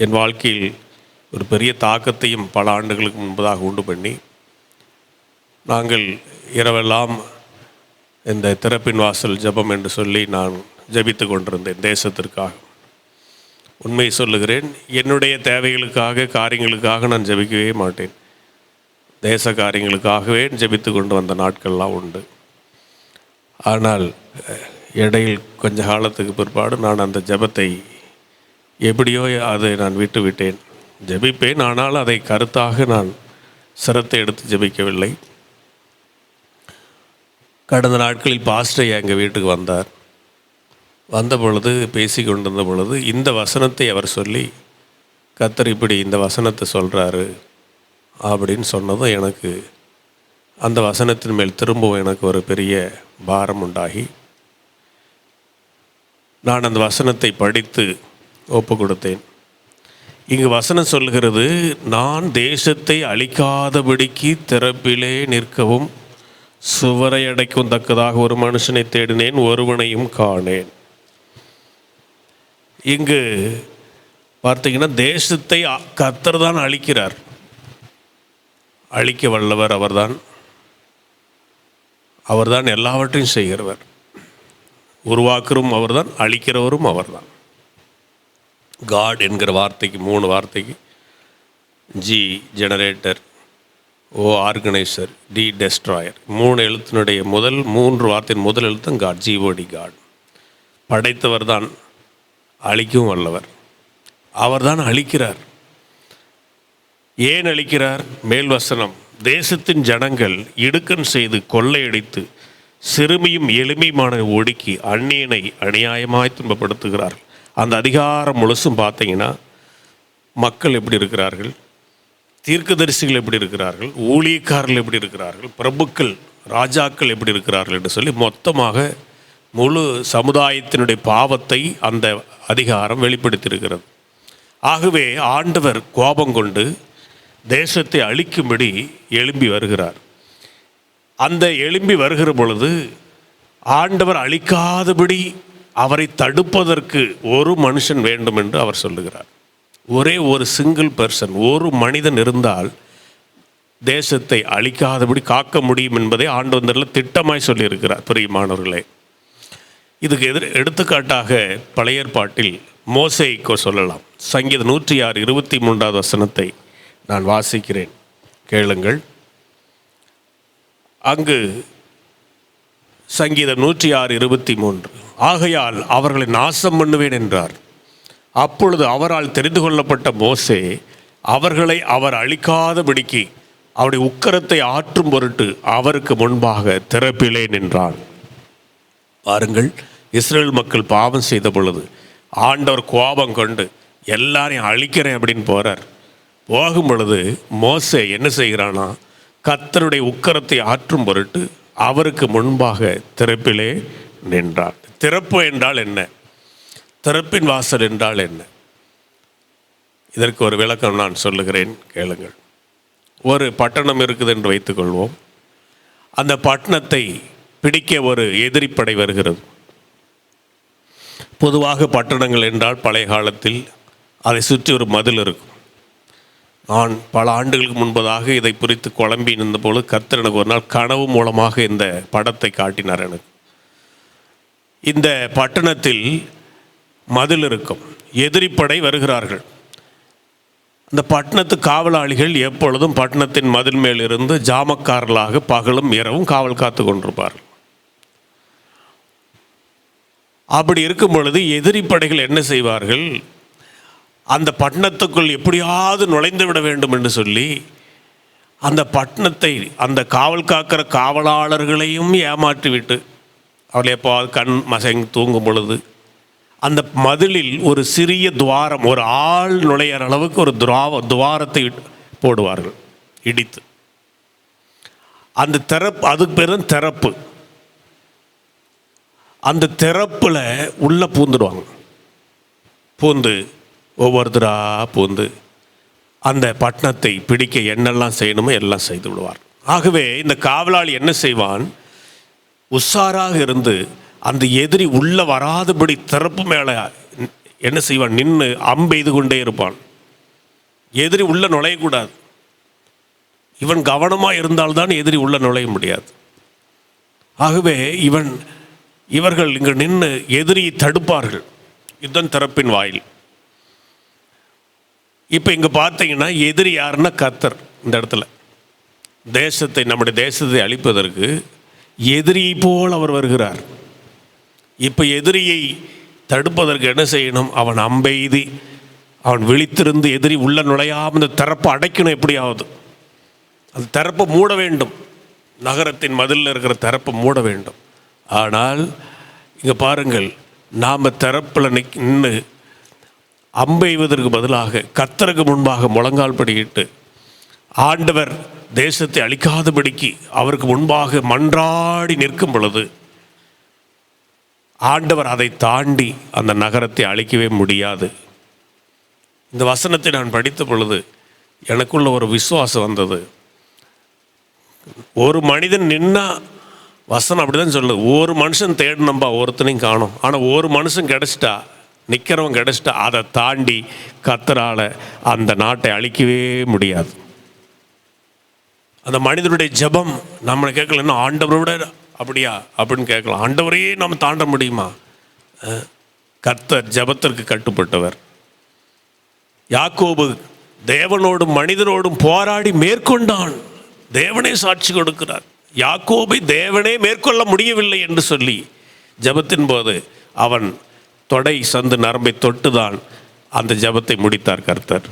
என் வாழ்க்கையில் ஒரு பெரிய தாக்கத்தையும் பல ஆண்டுகளுக்கு முன்பதாக உண்டு பண்ணி, நாங்கள் இரவெல்லாம் இந்த திறப்பின் வாசல் ஜெபம் என்று சொல்லி நான் ஜெபித்து கொண்டிருந்தேன் தேசத்திற்காக. உண்மை சொல்லுகிறேன், என்னுடைய தேவைகளுக்காக காரியங்களுக்காக நான் ஜெபிக்கவே மாட்டேன். தேச காரியங்களுக்காகவே ஜெபித்து கொண்டு வந்த நாட்கள்லாம் உண்டு. ஆனால் இடையில் கொஞ்ச காலத்துக்கு பிற்பாடு நான் அந்த ஜெபத்தை எப்படியோ அதை நான் விட்டு விட்டேன். ஜெபிப்பேன், ஆனால் அதை கருத்தாக நான் சிரத்தை எடுத்து ஜெபிக்கவில்லை. கடந்த நாட்களில் பாஸ்டர் எங்கள் வீட்டுக்கு வந்த பொழுது பேசி கொண்டிருந்த பொழுது இந்த வசனத்தை அவர் சொல்லி, கர்த்தர் இப்படி இந்த வசனத்தை சொல்கிறாரு அப்படின்னு சொன்னதும் எனக்கு அந்த வசனத்தின் மேல் திரும்பவும் எனக்கு ஒரு பெரிய பாரம் உண்டாகி, நான் அந்த வசனத்தை படித்து ஒப்பு கொடுத்தேன். இங்கு வசனம் சொல்கிறது, நான் தேசத்தை அழிக்காதபடிக்கு திறப்பிலே நிற்கவும் சுவரை அடைக்கும் தக்கதாக ஒரு மனுஷனை தேடினேன், ஒருவனையும் காணேன். இங்கு பார்த்தீங்கன்னா தேசத்தை கர்த்தர் தான் அழிக்கிறார். அழிக்க வல்லவர் அவர்தான் எல்லாவற்றையும் செய்கிறவர். உருவாக்குறவும் அவர்தான், அழிக்கிறவரும் அவர்தான். காட் என்கிற வார்த்தைக்கு 3 வார்த்தைக்கு ஜி ஜெனரேட்டர், ஓ ஆர்கனைசர், டி டெஸ்ட்ராயர், 3 எழுத்தினுடைய 3 வார்த்தையின் முதல் எழுத்தும் காட், ஜிஓடி காட். படைத்தவர் தான், அழிக்கவும் வல்லவர். அவர்தான் அழிக்கிறார். ஏன் அழிக்கிறார்? மேல் வசனம், தேசத்தின் ஜனங்கள் இடுக்கண் செய்து கொள்ளையடித்து சிறுமியும் எளிமையுமான ஒடுக்கி அந்நியனை அநியாயமாய் துன்பப்படுத்துகிறார்கள். அந்த அதிகாரம் முழுசும் பார்த்தீங்கன்னா மக்கள் எப்படி இருக்கிறார்கள், தீர்க்கதரிசிகள் எப்படி இருக்கிறார்கள், ஊழியக்காரர்கள் எப்படி இருக்கிறார்கள், பிரபுக்கள் ராஜாக்கள் எப்படி இருக்கிறார்கள் என்று சொல்லி மொத்தமாக முழு சமுதாயத்தினுடைய பாவத்தை அந்த அதிகாரம் வெளிப்படுத்தியிருக்கிறது. ஆகவே ஆண்டவர் கோபம் கொண்டு தேசத்தை அழிக்கும்படி எழும்பி வருகிறார். அந்த எழும்பி வருகிற பொழுது ஆண்டவர் அழிக்காதபடி அவரை தடுப்பதற்கு ஒரு மனுஷன் வேண்டும் என்று அவர் சொல்லுகிறார். ஒரே ஒரு சிங்கிள் பர்சன், ஒரு மனிதன் இருந்தால் தேசத்தை அழிக்காதபடி காக்க முடியும் என்பதை ஆண்டவர் திட்டமாய் சொல்லியிருக்கிறார். பிரியமானவர்களே, இதுக்கு எடுத்துக்காட்டாக பழைய ஏற்பாட்டில் மோசேக்கு சொல்லலாம். சங்கீதம் 106 23வது வசனத்தை நான் வாசிக்கிறேன், கேளுங்கள். அங்கு சங்கீதம் 106 23, ஆகையால் அவர்களை நாசம் பண்ணுவேன் என்றார். அப்பொழுது அவரால் தெரிந்து கொள்ளப்பட்ட மோசே அவர்களை அவர் அழிக்காதபடிக்கு அவருடைய உக்கிரத்தை ஆற்றும் பொருட்டு அவருக்கு முன்பாக திறப்பிலே நின்றான். பாருங்கள், இஸ்ரேல் மக்கள் பாவம் செய்த பொழுது ஆண்டவர் கோபம் கொண்டு எல்லாரையும் அழிக்கிறேன் அப்படின்னு போகிறார். போகும் பொழுது மோசே என்ன செய்கிறானா, கர்த்தருடைய உக்கிரத்தை ஆற்றும் பொருட்டு அவருக்கு முன்பாக திறப்பிலே நின்றார். திறப்பு என்றால் என்ன? திறப்பின் வாசல் என்றால் என்ன? இதற்கு ஒரு விளக்கம் நான் சொல்லுகிறேன், கேளுங்கள். ஒரு பட்டணம் இருக்குது என்று வைத்துக்கொள்வோம். அந்த பட்டணத்தை பிடிக்க ஒரு எதிரிப்படை வருகிறது. பொதுவாக பட்டணங்கள் என்றால் பழைய காலத்தில் அதை சுற்றி ஒரு மதில் இருக்கும். நான் பல ஆண்டுகளுக்கு முன்பதாக இதை குறித்து குழம்பி நின்றபோது கர்த்தர் எனக்கு ஒரு நாள் கனவு மூலமாக இந்த படத்தை காட்டினார் எனக்கு. இந்த பட்டணத்தில் மதில் இருக்கும், எதிரிப்படை வருகிறார்கள். அந்த பட்டணத்து காவலாளிகள் எப்பொழுதும் பட்டணத்தின் மதில் மேலிருந்து ஜாமக்காரர்களாக பகலும் இரவும் காவல் காத்து கொண்டிருப்பார்கள். அப்படி இருக்கும் பொழுது எதிரிப்படைகள் என்ன செய்வார்கள்? அந்த பட்டணத்துக்குள் எப்படியாவது நுழைந்து விட வேண்டும் என்று சொல்லி அந்த பட்டணத்தை, அந்த காவல் காக்கிற காவலாளர்களையும் ஏமாற்றிவிட்டு அவளை எப்போது கண் மசங்கி தூங்கும் பொழுது அந்த மதிலில் ஒரு சிறிய துவாரம், ஒரு ஆள் நுழையிற அளவுக்கு ஒரு துவாரத்தை போடுவார்கள் இடித்து. அந்த திறப்பு, அதுக்கு பேர் தான் திறப்பு. அந்த திறப்பில் உள்ளே பூந்துடுவாங்க. பூந்து ஒவ்வொருத்தராக பூந்து அந்த பட்டணத்தை பிடிக்க என்னெல்லாம் செய்யணுமோ எல்லாம் செய்து விடுவார். ஆகவே இந்த காவலாளி என்ன செய்வான்? உஷாராக இருந்து அந்த எதிரி உள்ளே வராதபடி திறப்பு மேலே என்ன செய்வான்? நின்று அம்பெய்து கொண்டே இருப்பான். எதிரி உள்ளே நுழையக்கூடாது. இவன் கவனமாக இருந்தால்தான் எதிரி உள்ளே நுழைய முடியாது. ஆகவே இவர்கள் இங்கு நின்று எதிரியை தடுப்பார்கள். இதுதான் திறப்பின் வாயில். இப்போ இங்கே பார்த்தீங்கன்னா எதிரி யாருன்னா கர்த்தர். இந்த இடத்துல தேசத்தை, நம்முடைய தேசத்தை அழிப்பதற்கு எதிரியை போல் அவர் வருகிறார். இப்போ எதிரியை தடுப்பதற்கு என்ன செய்யணும்? அவன் அம்பெய்தி, அவன் விழித்திருந்து எதிரி உள்ள நுழையாமல் இந்த திறப்பை அடைக்கணும். எப்படியாவது அந்த திறப்பை மூட வேண்டும். நகரத்தின் மதிலில் இருக்கிற திறப்பை மூட வேண்டும். ஆனால் இங்கே பாருங்கள், நாம் திறப்பில் நின்று அம்பெய்வதற்கு பதிலாக கர்த்தருக்கு முன்பாக முழங்கால் படியிட்டு ஆண்டவர் தேசத்தை அழிக்காதபடிக்கு அவருக்கு முன்பாக மன்றாடி நிற்கும் பொழுது ஆண்டவர் அதை தாண்டி அந்த நகரத்தை அழிக்கவே முடியாது. இந்த வசனத்தை நான் படித்த பொழுது எனக்குள்ள ஒரு விசுவாசம் வந்தது. ஒரு மனிதன் நின்னா, வசனம் அப்படி தான் சொல்லுது, ஒரு மனுஷன் தேடணும்பா, ஒருத்தனையும் காணும். ஆனால் ஒரு மனுஷன் கிடச்சிட்டா, நிற்கிறவன் கிடச்சிட்டா, அதை தாண்டி கர்த்தரால் அந்த நாட்டை அழிக்கவே முடியாது. அந்த மனிதனுடைய ஜெபம் நம்மளை கேட்கலன்னா ஆண்டவரோட அப்படியா அப்படின்னு கேட்கலாம். ஆண்டவரையே நம்ம தாண்ட முடியுமா? கர்த்தர் ஜெபத்திற்கு கட்டுப்பட்டவர். யாக்கோபு தேவனோடும் மனிதனோடும் போராடி மேற்கொண்டான். தேவனே சாட்சி கொடுக்கிறார். யாக்கோபை தேவனே மேற்கொள்ள முடியவில்லை என்று சொல்லி ஜெபத்தின் போது அவன் தொடை சந்து நரம்பை தொட்டுதான் அந்த ஜெபத்தை முடித்தார் கர்த்தர்.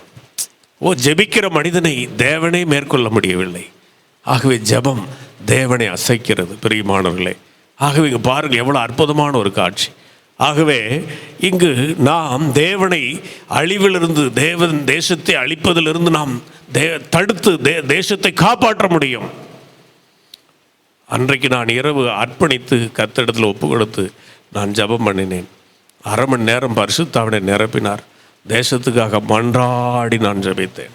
ஜெபிக்கிற மனிதனை தேவனே மேற்கொள்ள முடியவில்லை. ஆகவே ஜெபம் தேவனை அசைக்கிறது பிரியமானவர்களே. ஆகவே இங்கே பாருங்கள் எவ்வளோ அற்புதமான ஒரு காட்சி. ஆகவே இங்கு நாம் தேவனை அழிவிலிருந்து, தேவன் தேசத்தை அழிப்பதிலிருந்து நாம் தடுத்து தேசத்தை காப்பாற்ற முடியும். அன்றைக்கு நான் இரவு அர்ப்பணித்து கர்த்தரிடத்தில் ஒப்பு கொடுத்து நான் ஜெபம் பண்ணினேன். அரை மணி நேரம் பரிசுத்தாவினை நிரப்பினார். தேசத்துக்காக மன்றாடி நான் ஜெபித்தேன்.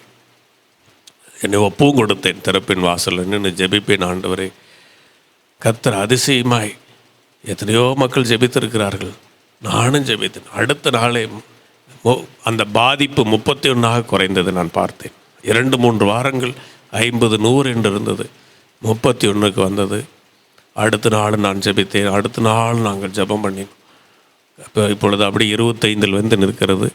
என்னை ஒப்பும் கொடுத்தேன். திறப்பின் வாசலில் நின்று ஜெபிப்பேன். ஆண்டவரே, கர்த்தர் அதிசயமாய் எத்தனையோ மக்கள் ஜெபித்திருக்கிறார்கள், நானும் ஜெபித்தேன். அடுத்த நாளே அந்த பாதிப்பு 31 குறைந்தது நான் பார்த்தேன். 2-3 வாரங்கள் 50-100 என்று இருந்தது, 31க்கு வந்தது. அடுத்த நாள் நான் ஜெபித்தேன். அடுத்த நாள் நாங்கள் ஜெபம் பண்ணினோம். இப்பொழுது அப்படி 25 வந்து நிற்கிறது.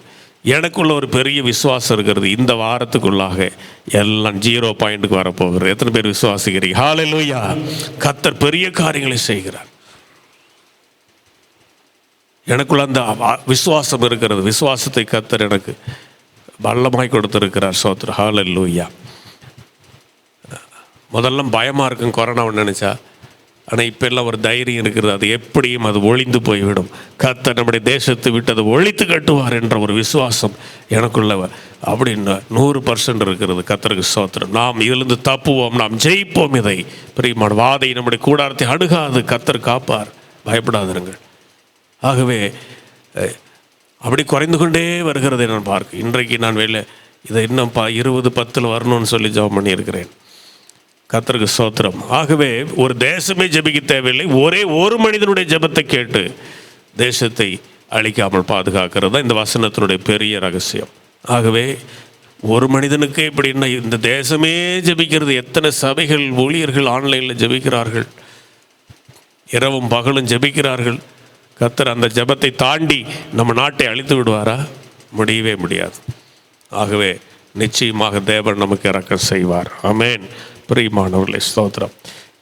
எனக்குள்ள ஒரு பெரிய விசுவாசம் இருக்கிறது. இந்த வாரத்துக்குள்ளாக எல்லாம் 0 பாயிண்ட்டுக்கு வரப்போகிறது. எத்தனை பேர் விசுவாசிக்கிறீங்க? ஹல்லேலூயா! கர்த்தர் பெரிய காரியங்களை செய்கிறார். எனக்குள்ள அந்த விசுவாசம் இருக்கிறது. விசுவாசத்தை கர்த்தர் எனக்கு பலமாய் கொடுத்திருக்கிறார். ஸ்தோத்திரம். ஹல்லேலூயா! முதல்ல பயமாக இருக்கும் கொரோனாவை நினச்சா. ஆனால் இப்போ எல்லாம் ஒரு தைரியம் இருக்கிறது. அது எப்படியும் அது ஒழிந்து போய்விடும். கர்த்தர் நம்முடைய தேசத்தை விட்டு அதை ஒழித்து கட்டுவார் என்ற ஒரு விசுவாசம் எனக்குள்ள அப்படின்னு 100% இருக்கிறது. கர்த்தருக்கு ஸ்தோத்திரம். நாம் இதிலிருந்து தப்புவோம், நாம் ஜெயிப்போம். இதை பிரியமான வாதை நம்முடைய கூடாரத்தை அணுகாது. கர்த்தர் காப்பார், பயப்படாதிருங்கள். ஆகவே அப்படி குறைந்து கொண்டே வருகிறதை நான் பார்க்க, இன்றைக்கு நான் இதை இன்னும் 20-10 வரணும்னு சொல்லி ஜெபம் பண்ணியிருக்கிறேன். கர்த்தருக்கு ஸ்தோத்திரம். ஆகவே ஒரு தேசமே ஜெபிக்க தேவையில்லை, ஒரே ஒரு மனிதனுடைய ஜெபத்தை கேட்டு தேசத்தை அழிக்காமல் பாதுகாக்கிறது தான் இந்த வசனத்தினுடைய பெரிய ரகசியம். ஆகவே ஒரு மனிதனுக்கு இப்படின்னா இந்த தேசமே ஜெபிக்கிறது. எத்தனை சபைகள் ஊழியர்கள் ஆன்லைனில் ஜெபிக்கிறார்கள், இரவும் பகலும் ஜெபிக்கிறார்கள். கர்த்தர் அந்த ஜெபத்தை தாண்டி நம்ம நாட்டை அழித்து விடுவாரா? முடியவே முடியாது. ஆகவே நிச்சயமாக தேவன் நமக்கு இரக்கம் செய்வார். ஆமென். பிரியமானவர்களே, ஸ்தோத்திரம்.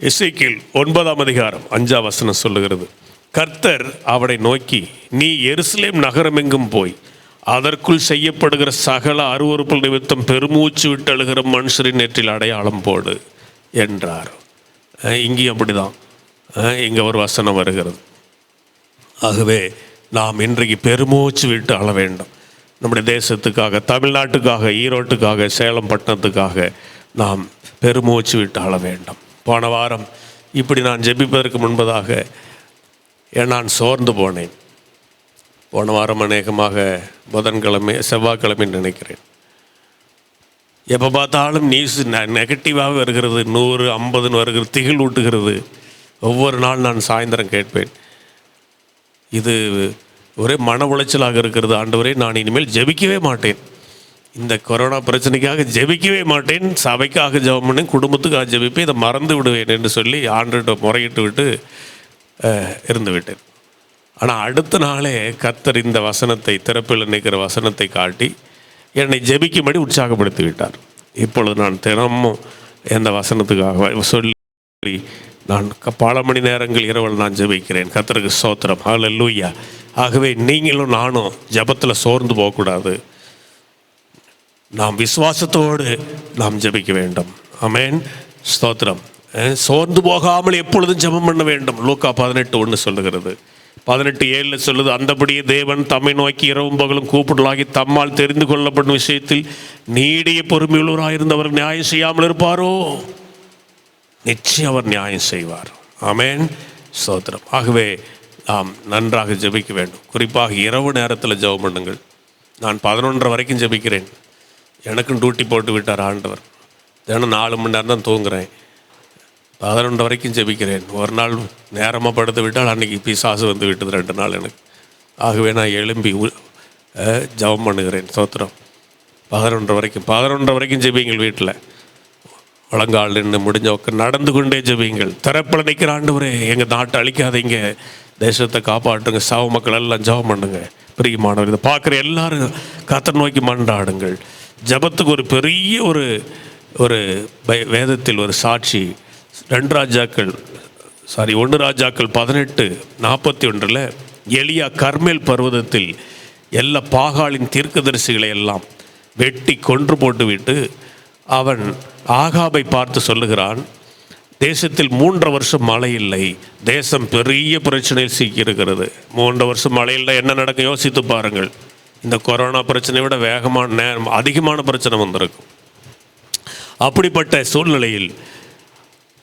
எசேக்கியேல் 9ஆம் அதிகாரம் 5ஆம் வசனம் சொல்லுகிறது, கர்த்தர் அவனை நோக்கி, நீ எருசலேம் நகரமெங்கும் போய் அதற்குள் செய்யப்படுகிற சகல அருவருப்புகள் நிமித்தம் பெருமூச்சு விட்டு அழுகிற மனுஷரின் நெற்றில் அடையாளம் போடு என்றார். இங்கேயும் அப்படிதான், இங்கே ஒரு வசனம் வருகிறது. ஆகவே நாம் இன்றைக்கு பெருமூச்சு விட்டு அழ வேண்டும். நம்முடைய தேசத்துக்காக, தமிழ்நாட்டுக்காக, ஈரோட்டுக்காக, சேலம் பட்டணத்துக்காக நாம் பெருமூச்சு விட்டு அழ வேண்டும். போன வாரம் இப்படி நான் ஜெபிப்பதற்கு முன்பதாக நான் சோர்ந்து போனேன். போன வாரம் அநேகமாக புதன்கிழமை செவ்வாய்க்கிழமை நினைக்கிறேன். எப்போ பார்த்தாலும் நியூஸ் நெகட்டிவாக வருகிறது, 100-50 வருகிறது, திகில் ஊட்டுகிறது. ஒவ்வொரு நாள் நான் சாயந்தரம் கேட்பேன், இது ஒரே மன உளைச்சலாக இருக்கிறது. ஆண்டவரே, நான் இனிமேல் ஜெபிக்கவே மாட்டேன், இந்த கொரோனா பிரச்சனைக்காக ஜெபிக்கவே மாட்டேன், சபைக்காக ஜெபம் பண்ணேன், குடும்பத்துக்காக ஜெபிப்பேன், இதை மறந்து விடுவேன் என்று சொல்லி ஆண்டவர்கிட்ட முறையிட்டு விட்டு இருந்து விட்டேன். ஆனால் அடுத்த நாளே கர்த்தர் இந்த வசனத்தை, திறப்பில் நிற்கிற வசனத்தை காட்டி என்னை ஜெபிக்கும்படி உற்சாகப்படுத்தி விட்டார். இப்பொழுது நான் தினமும் எந்த வசனத்துக்காக சொல்லி நான் பல மணி நேரங்கள் இரவல் நான் ஜெபிக்கிறேன். கர்த்தருக்கு ஸ்தோத்திரம். ஹல்லேலூயா. ஆகவே நீங்களும் நானும் ஜெபத்தில் சோர்ந்து போகக்கூடாது. நாம் விசுவாசத்தோடு நாம் ஜெபிக்க வேண்டும். ஆமென். ஸ்தோத்திரம். சோர்ந்து போகாமல் எப்பொழுதும் ஜெபம் பண்ண வேண்டும். லூக்கா 18:1 சொல்லுகிறது. 18:7 சொல்லுது, அந்தபடியே தேவன் தம்மை நோக்கி இரவும் பகலும் கூப்பிடலாகி தம்மால் தெரிந்து கொள்ளப்படும் விஷயத்தில் நீடிய பொறுமையுள்ளவராயிருந்தவர் நியாயம் செய்யாமல் இருப்பாரோ? நிச்சயம் அவர் நியாயம் செய்வார். ஆமென். ஸ்தோத்திரம். ஆகவே நாம் நன்றாக ஜெபிக்க வேண்டும். குறிப்பாக இரவு நேரத்தில் ஜெபம் பண்ணுங்கள். நான் 11:30 வரைக்கும் ஜெபிக்கிறேன். எனக்கும் டியூட்டி போட்டு விட்டார் ஆண்டவர். தினம் 4 மணி நேரம் தான் தூங்குறேன். 11 வரைக்கும் ஜெபிக்கிறேன். ஒரு நாள் நேரமாக படுத்து விட்டால் அன்றைக்கி பிசாசு வந்து விட்டது 2 நாள் எனக்கு. ஆகவே நான் எழும்பி ஜெபம் பண்ணுகிறேன். ஸ்தோத்திரம். 11 வரைக்கும் ஜெபிங்கள். வீட்டில் வழங்கால் நின்று முடிஞ்ச நடந்து கொண்டே ஜெபிங்கள். திறப்பில் நிற்கிற ஆண்டவரே, எங்கள் நாட்டை அழிக்காதீங்க, தேசத்தை காப்பாற்றுங்க, சாவு மக்கள் எல்லாம் ஜெபம் பண்ணுங்க. பிரியமானவர், இதை பார்க்குற எல்லாரும் கர்த்தரை நோக்கி மன்றாடுங்கள். ஜெபத்துக்கு ஒரு பெரிய ஒரு வேதத்தில் ஒரு சாட்சி 1 ராஜாக்கள் 18:41 எலியா கர்மேல் பர்வதத்தில் எல்லா பாகாலின் தீர்க்கதரிசிகளை எல்லாம் வெட்டி கொன்று போட்டுவிட்டு அவன் ஆகாபை பார்த்து சொல்லுகிறான், தேசத்தில் 3 வருஷம் மழை இல்லை, தேசம் பெரிய பிரச்சனையில் சிக்கியிருக்கிறது. 3 வருஷம் மழை இல்லை, என்ன நடக்கும் யோசித்து பாருங்கள். இந்த கொரோனா பிரச்சனையை விட அதிகமான பிரச்சனை வந்திருக்கும். அப்படிப்பட்ட சூழ்நிலையில்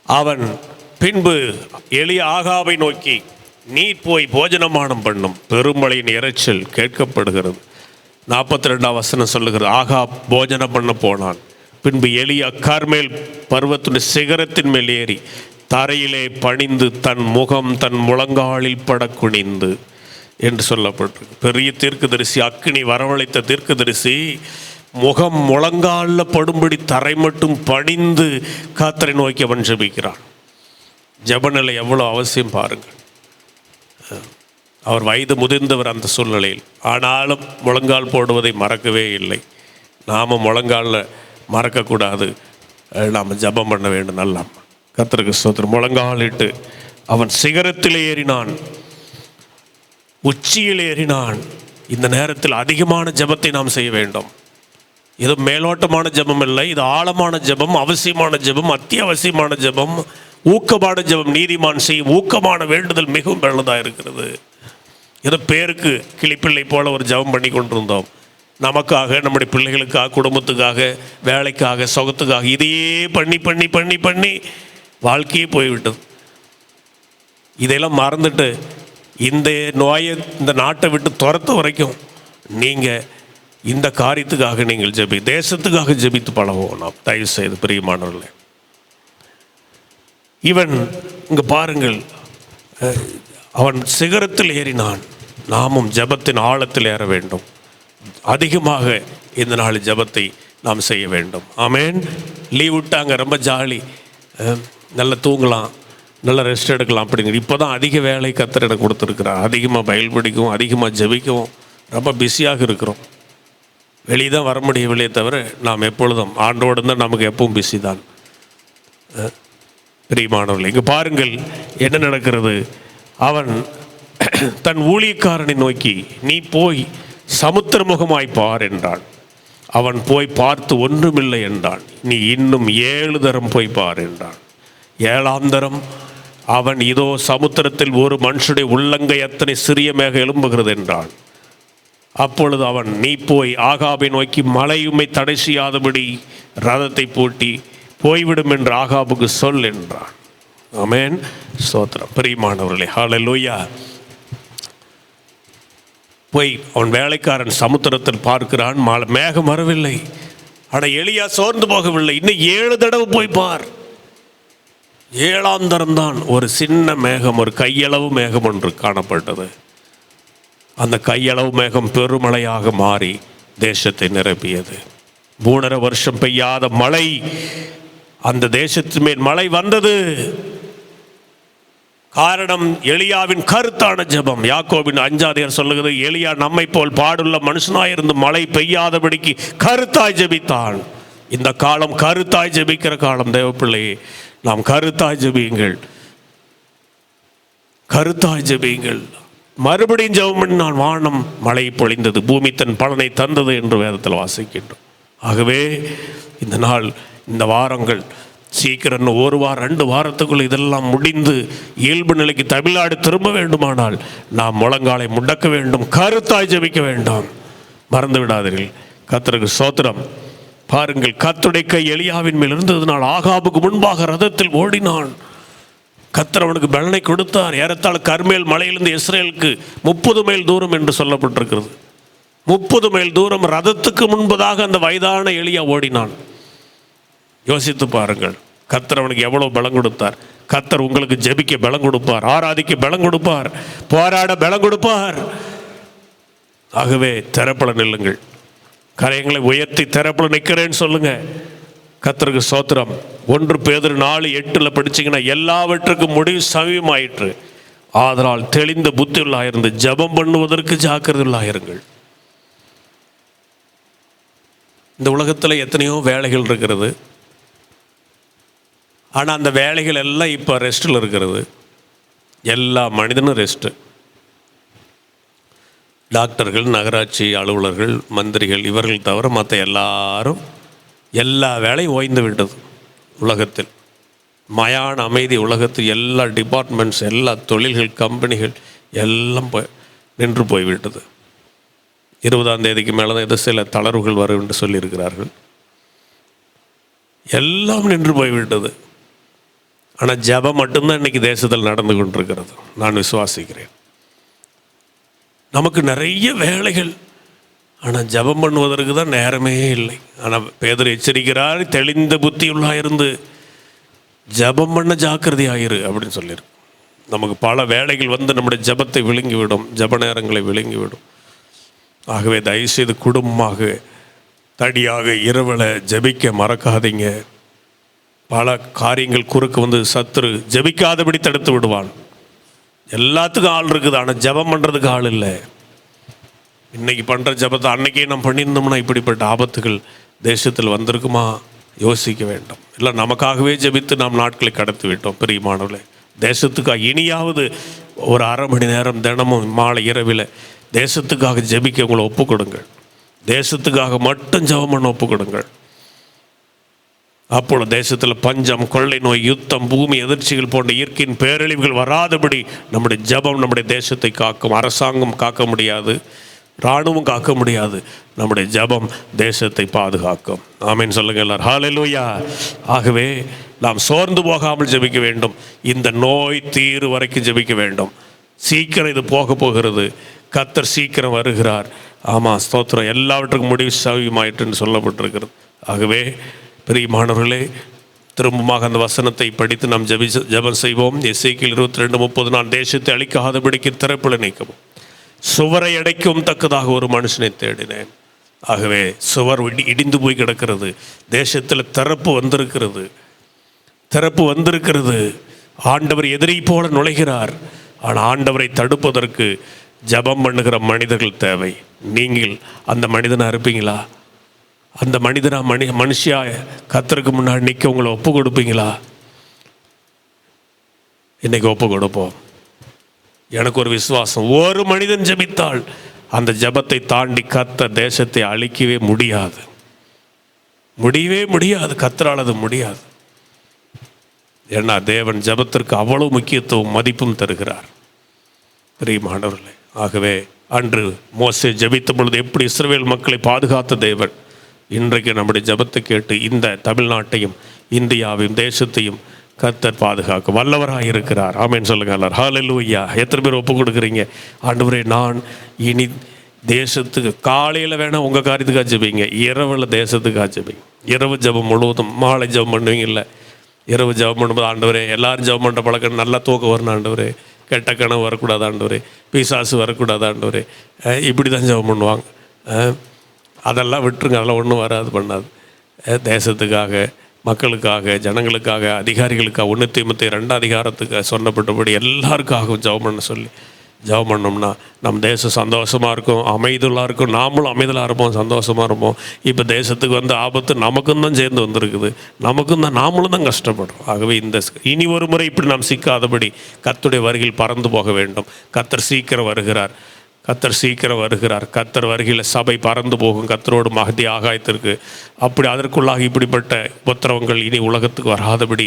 அவன் பின்பு எளிய ஆகாபை நோக்கி, நீ போய் போஜனமானம் பண்ணும், பெருமழையின் இரைச்சல் கேட்கப்படுகிறது. 42ஆம் வசனம் சொல்லுகிறது, ஆகாப் போஜனம் பண்ண போனான். பின்பு எலியா கர்மேல் பர்வத்தின் சிகரத்தின் மேல் ஏறி தரையிலே பணிந்து தன் முகம் தன் முழங்காலில் பட குனிந்து என்று சொல்லப்பட்டிருக்கு. பெரிய தீர்க்கதரிசி, அக்கினி வரவழைத்த தீர்க்கதரிசி முகம் முழங்காலில் படும்படி தரை மட்டும் பணிந்து கர்த்தரை நோக்கி அவன் ஜெபிக்கிறான். ஜெபநிலை எவ்வளோ அவசியம் பாருங்கள். அவர் வயது முதிர்ந்தவர் அந்த சூழ்நிலையில், ஆனாலும் முழங்கால் போடுவதை மறக்கவே இல்லை. நாம் முழங்காலில் மறக்கக்கூடாது, நாம் ஜெபம் பண்ண வேண்டும். நல்லா கர்த்தருக்கு ஸ்தோத்திரம். முழங்காலிட்டு அவன் சிகரத்தில் ஏறினான், உச்சியில் ஏறினான். இந்த நேரத்தில் அதிகமான ஜெபத்தை நாம் செய்ய வேண்டும். இது மேலோட்டமான ஜெபம் இல்லை, இது ஆழமான ஜெபம், அவசியமான ஜெபம், அத்தியாவசியமான ஜெபம், ஊக்கமான ஜெபம். நீதிமான் செய்யும் ஊக்கமான வேண்டுதல் மிகவும் நல்லதாக இருக்கிறது. ஏதோ பேருக்கு கிளிப்பிள்ளை போல ஒரு ஜெபம் பண்ணி கொண்டிருந்தோம். நமக்காக, நம்முடைய பிள்ளைகளுக்காக, குடும்பத்துக்காக, வேலைக்காக, சுகத்துக்காக இதையே பண்ணி பண்ணி பண்ணி பண்ணி வாழ்க்கையே போய்விட்டது. இதையெல்லாம் மறந்துட்டு இந்த நோயை இந்த நாட்டை விட்டு துரத்த வரைக்கும் நீங்கள் இந்த காரியத்துக்காக நீங்கள் தேசத்துக்காக ஜெபித்து பழகுவோம். நாம் தயவு செய்து பிரியமானவர்களே, இவன் இங்கே பாருங்கள், அவன் சிகரத்தில் ஏறினான். நாமும் ஜெபத்தின் ஆழத்தில் ஏற வேண்டும். அதிகமாக இந்த நாள் ஜெபத்தை நாம் செய்ய வேண்டும். ஆமேன். லீவ் விட்டாங்க, ரொம்ப ஜாலி, நல்லா தூங்கலாம், நல்லா ரெஸ்ட் எடுக்கலாம் அப்படிங்கிற. இப்போ தான் அதிக வேலை கர்த்தர் எனக்கு கொடுத்துருக்குறார். அதிகமாக பைபிள் படிக்கவும், அதிகமாக ஜெபிக்கவும் ரொம்ப பிஸியாக இருக்கிறோம். வெளியே தான் வர முடியவில்லையே தவிர நாம் எப்பொழுதும் ஆண்டோடு தான், நமக்கு எப்பவும் பிஸி தான். பிரியமானவர்களே, இங்கே பாருங்கள் என்ன நடக்கிறது. அவன் தன் ஊழியக்காரனை நோக்கி, நீ போய் சமுத்திரமுகமாய் பார் என்றான். அவன் போய் பார்த்து ஒன்றுமில்லை என்றான். நீ இன்னும் 7 தரம் போய் பார் என்றான். 7ஆம் தரம் அவன், இதோ சமுத்திரத்தில் ஒரு மனுஷனுடைய உள்ளங்கை அத்தனை சிறிய மேகம் எழும்புகிறது என்றான். அப்பொழுது அவன், நீ போய் ஆகாபை நோக்கி, மழையுமை தடை செய்யாதபடி ரதத்தை பூட்டி போய்விடும் என்று ஆகாபுக்கு சொல் என்றான். ஆமென். ஸ்தோத்திரம். பிரியமானவர்களே, ஹல்லேலூயா. போய் அவன் வேலைக்காரன் சமுத்திரத்தில் பார்க்கிறான், மேகம் வரவில்லை. ஆனால் எலியா சோர்ந்து போகவில்லை. இன்னும் 7 தடவை போய் பார். 7ஆம் தரம் தான் ஒரு சின்ன மேகம், ஒரு கையளவு மேகம் ஒன்று காணப்பட்டது. அந்த கையளவு மேகம் பெருமழையாக மாறி தேசத்தை நிரப்பியது. 3.5 வருஷம் பெய்யாத மழை, அந்த தேசத்தின் மேல் மழை வந்தது. காரணம் எலியாவின் கருத்தான ஜெபம். யாக்கோபின் 5ஆம் சொல்லுகிறது, எலியா நம்மை போல் பாடுள்ள மனுஷனாயிருந்து மழை பெய்யாதபடிக்கு கருத்தாய் ஜெபித்தான். இந்த காலம் கருத்தாய் ஜெபிக்கிற காலம். தேவப்பிள்ளையே, நாம் கருத்தாய் ஜெபியுங்கள், கருத்தாய் ஜெபியுங்கள். மறுபடியும் ஜெபம் பண்ணினான், வானம் மழை பொழிந்தது, பூமி தன் பலனை தந்தது என்று வேதத்தில் வாசிக்கின்றோம். ஆகவே இந்த நாள், இந்த வாரங்கள் சீக்கிரம் 1 வாரம் 2 வாரத்துக்குள் இதெல்லாம் முடிந்து இயல்பு நிலைக்கு தமிழ்நாடு திரும்ப வேண்டுமானால் நாம் முழங்காலை முடக்க வேண்டும், கருத்தாய் ஜெபிக்க வேண்டும். மறந்து விடாதீர்கள். கர்த்தருக்கு ஸ்தோத்திரம். பாருங்கள், கர்த்தருடைய கை எலியாவின் மேல் இருந்ததினால் ஆகாபுக்கு முன்பாக ரதத்தில் ஓடினான். கர்த்தர் அவனுக்கு பலனை கொடுத்தார். ஏறத்தாழ கர்மேல் மலையிலிருந்து இஸ்ரேலுக்கு 30 மைல் தூரம் என்று சொல்லப்பட்டிருக்கிறது. 30 மைல் தூரம் ரதத்துக்கு முன்பதாக அந்த வயதான எலியா ஓடினான். யோசித்து பாருங்கள், கர்த்தர் அவனுக்கு எவ்வளவு பலம் கொடுத்தார். கர்த்தர் உங்களுக்கு ஜெபிக்க பலம் கொடுப்பார், ஆராதிக்க பலம் கொடுப்பார், போராட பலம் கொடுப்பார். ஆகவே திறப்பல நில்லுங்கள், கரையங்களை உயர்த்தி திறப்பல நிற்கிறேன்னு சொல்லுங்க. கர்த்தருக்கு ஸ்தோத்திரம். 1 பேதுரு 4:8 படிச்சீங்கன்னா, எல்லாவற்றுக்கும் முடிவு சமீபமாயிற்று, ஆதலால் தெளிந்த புத்தியுள்ளாயிருந்து ஜெபம் பண்ணுவதற்கு ஜாக்கிரதையுள்ளாயிருங்கள். இந்த உலகத்தில் எத்தனையோ வேலைகள் இருக்கிறது. ஆனால் அந்த வேலைகள் எல்லாம் இப்போ ரெஸ்ட்டில் இருக்கிறது. எல்லா மனிதனும் ரெஸ்ட்டு. டாக்டர்கள், நகராட்சி அலுவலர்கள், மந்திரிகள், இவர்கள் தவிர மற்ற எல்லாரும் எல்லா வேலையும் ஓய்ந்து விட்டது. உலகத்தில் மயான அமைதி. உலகத்தில் எல்லா டிபார்ட்மெண்ட்ஸ், எல்லா தொழில்கள், கம்பெனிகள் எல்லாம் நின்று போய்விட்டது. 20ஆம் தேதிக்கு மேலே தான் சில தளர்வுகள் வரும் என்று சொல்லியிருக்கிறார்கள். எல்லாம் நின்று போய்விட்டது. ஆனால் ஜெபம் மட்டும்தான் இன்றைக்கி தேசத்தில் நடந்து கொண்டிருக்கிறது. நான் விசுவாசிக்கிறேன். நமக்கு நிறைய வேலைகள், ஆனால் ஜெபம் பண்ணுவதற்கு தான் நேரமே இல்லை. ஆனால் பேதுரு எச்சரிக்கிறார், தெளிந்த புத்தியுள்ளாயிருந்து ஜெபம் பண்ண ஜாக்கிரதையாயிரு அப்படின்னு சொல்லியிருக்கு. நமக்கு பல வேலைகள் வந்து நம்முடைய ஜெபத்தை விழுங்கிவிடும், ஜெப நேரங்களை விழுங்கிவிடும். ஆகவே தயவுசெய்து குடும்பமாக தடியாக இரவில் ஜெபிக்க மறக்காதீங்க. பல காரியங்கள் குறுக்கு வந்து சத்துரு ஜெபிக்காதபடி தடுத்து விடுவான். எல்லாத்துக்கும் ஆள் இருக்குது, ஆனால் ஜெபம் பண்ணுறதுக்கு ஆள் இல்லை. இன்றைக்கி பண்ணுற ஜெபத்தை அன்றைக்கே நம்ம பண்ணியிருந்தோம்னா இப்படிப்பட்ட ஆபத்துகள் தேசத்தில் வந்திருக்குமா யோசிக்க வேண்டும். இல்லை நமக்காகவே ஜெபித்து நாம் நாட்களை கடத்தி விட்டோம். பிரியமானவர்களே, தேசத்துக்காக இனியாவது ஒரு 1/2 மணி நேரம் தினமும் மாலை இரவில் தேசத்துக்காக ஜெபிக்க உங்களை ஒப்பு கொடுங்கள். தேசத்துக்காக மட்டும் ஜெபம் பண்ண ஒப்பு கொடுங்கள். அப்பொழுது தேசத்தில் பஞ்சம், கொள்ளை நோய், யுத்தம், பூமி எதிர்ச்சிகள் போன்ற இயற்கையின் பேரழிவுகள் வராதபடி நம்முடைய ஜெபம் நம்முடைய தேசத்தை காக்கும். அரசாங்கம் காக்க முடியாது, இராணுவம் காக்க முடியாது. நம்முடைய ஜெபம் தேசத்தை பாதுகாக்கும். ஆமென் சொல்லுங்க எல்லாரும். ஹல்லேலூயா. ஆகவே நாம் சோர்ந்து போகாமல் ஜெபிக்க வேண்டும். இந்த நோய் தீரு வரைக்கும் ஜெபிக்க வேண்டும். சீக்கிரம் இது போகிறது. கர்த்தர் சீக்கிரம் வருகிறார். ஆமாம், ஸ்தோத்திரம். எல்லாவற்றுக்கும் முடிவு சவியமாயிற்றுன்னு சொல்லப்பட்டிருக்கிறது. ஆகவே பிரியமானவர்களே, திரும்பமாக அந்த வசனத்தை படித்து நாம் ஜெபம் செய்வோம். எசேக்கியேல் 22:30, நான் தேசத்தை அழிக்காதபடிக்கு திறப்புல நீக்கவும் சுவரை அடைக்கவும் தக்கதாக ஒரு மனுஷனை தேடினேன். ஆகவே சுவர் இடிந்து போய் கிடக்கிறது. தேசத்தில் திறப்பு வந்திருக்கிறது. ஆண்டவர் எதிரி போல நுழைகிறார். ஆனால் ஆண்டவரை தடுப்பதற்கு ஜெபம் பண்ணுகிற மனிதர்கள் தேவை. நீங்கள் அந்த மனிதனாக இருப்பீங்களா? அந்த மனுஷியா கர்த்தருக்கு முன்னாடி நிற்க உங்களை ஒப்பு கொடுப்பீங்களா? இன்னைக்கு ஒப்பு கொடுப்போம். எனக்கு ஒரு விசுவாசம், ஒரு மனிதன் ஜெபித்தால் அந்த ஜெபத்தை தாண்டி கர்த்தர் தேசத்தை அழிக்கவே முடியாது. கர்த்தரால் அது முடியாது. ஏன்னா தேவன் ஜெபத்திற்கு அவ்வளவு முக்கியத்துவம் மதிப்பும் தருகிறார். பிரியமானவர்களே, ஆகவே அன்று மோசே ஜெபித்த பொழுது எப்படி இஸ்ரவேல் மக்களை பாதுகாத்த தேவன், இன்றைக்கு நம்முடைய ஜெபத்தை கேட்டு இந்த தமிழ்நாட்டையும் இந்தியாவையும் தேசத்தையும் கர்த்தர் பாதுகாக்க வல்லவராக இருக்கிறார். ஆமென் சொல்லுங்க எல்லாரும். ஹல்லேலூயா. எத்தனை பேர் ஒப்பு கொடுக்குறீங்க? ஆண்டவரே, நான் இனி தேசத்துக்கு காலையில் வேணால் உங்கள் காரியத்துக்காக ஜெபிங்க, இரவில் தேசத்துக்காக ஜெபிங்க. இரவு ஜெபம் முழுவதும், மாலை ஜெபம் பண்ணுவீங்கல்ல, இரவு ஜெபம் பண்ணும்போது ஆண்டவரே, எல்லாரும் ஜெபம் பண்ணுற பழக்கம், நல்லா தூக்கம் வரணும் ஆண்டவரே, கெட்ட கனவு வரக்கூடாது ஆண்டவரே, பிசாசு வரக்கூடாது ஆண்டவரே, இப்படி தான் ஜெபம் பண்ணுவாங்க. அதெல்லாம் விட்டுருங்க, அதெல்லாம் ஒன்றும் வராது, பண்ணாது. தேசத்துக்காக, மக்களுக்காக, ஜனங்களுக்காக, அதிகாரிகளுக்காக, 1 அதிகாரத்துக்கு சொன்னப்பட்டபடி எல்லாருக்காகவும் ஜெபம் பண்ண சொல்லி ஜெபம் பண்ணோம்னா நம்ம தேசம் சந்தோஷமாக இருக்கும், அமைதலாக இருக்கும். நாமளும் அமைதலாக இருப்போம், சந்தோஷமாக இருப்போம். இப்போ தேசத்துக்கு வந்து ஆபத்து நமக்கும் தான் சேர்ந்து வந்திருக்குது, நாமளும் தான் கஷ்டப்படுறோம். ஆகவே இனி ஒரு முறை இப்படி நாம் சிக்காதபடி கர்த்தருடைய வருகையில் பறந்து போக வேண்டும். கர்த்தர் சீக்கிரம் வருகிறார். கர்த்தர் வருகையில் சபை பறந்து போகும். கர்த்தரோடு மகதி ஆகாயத்திற்கு. அப்படி அதற்குள்ளாக இப்படிப்பட்ட உபத்திரவங்கள் இனி உலகத்துக்கு வராதபடி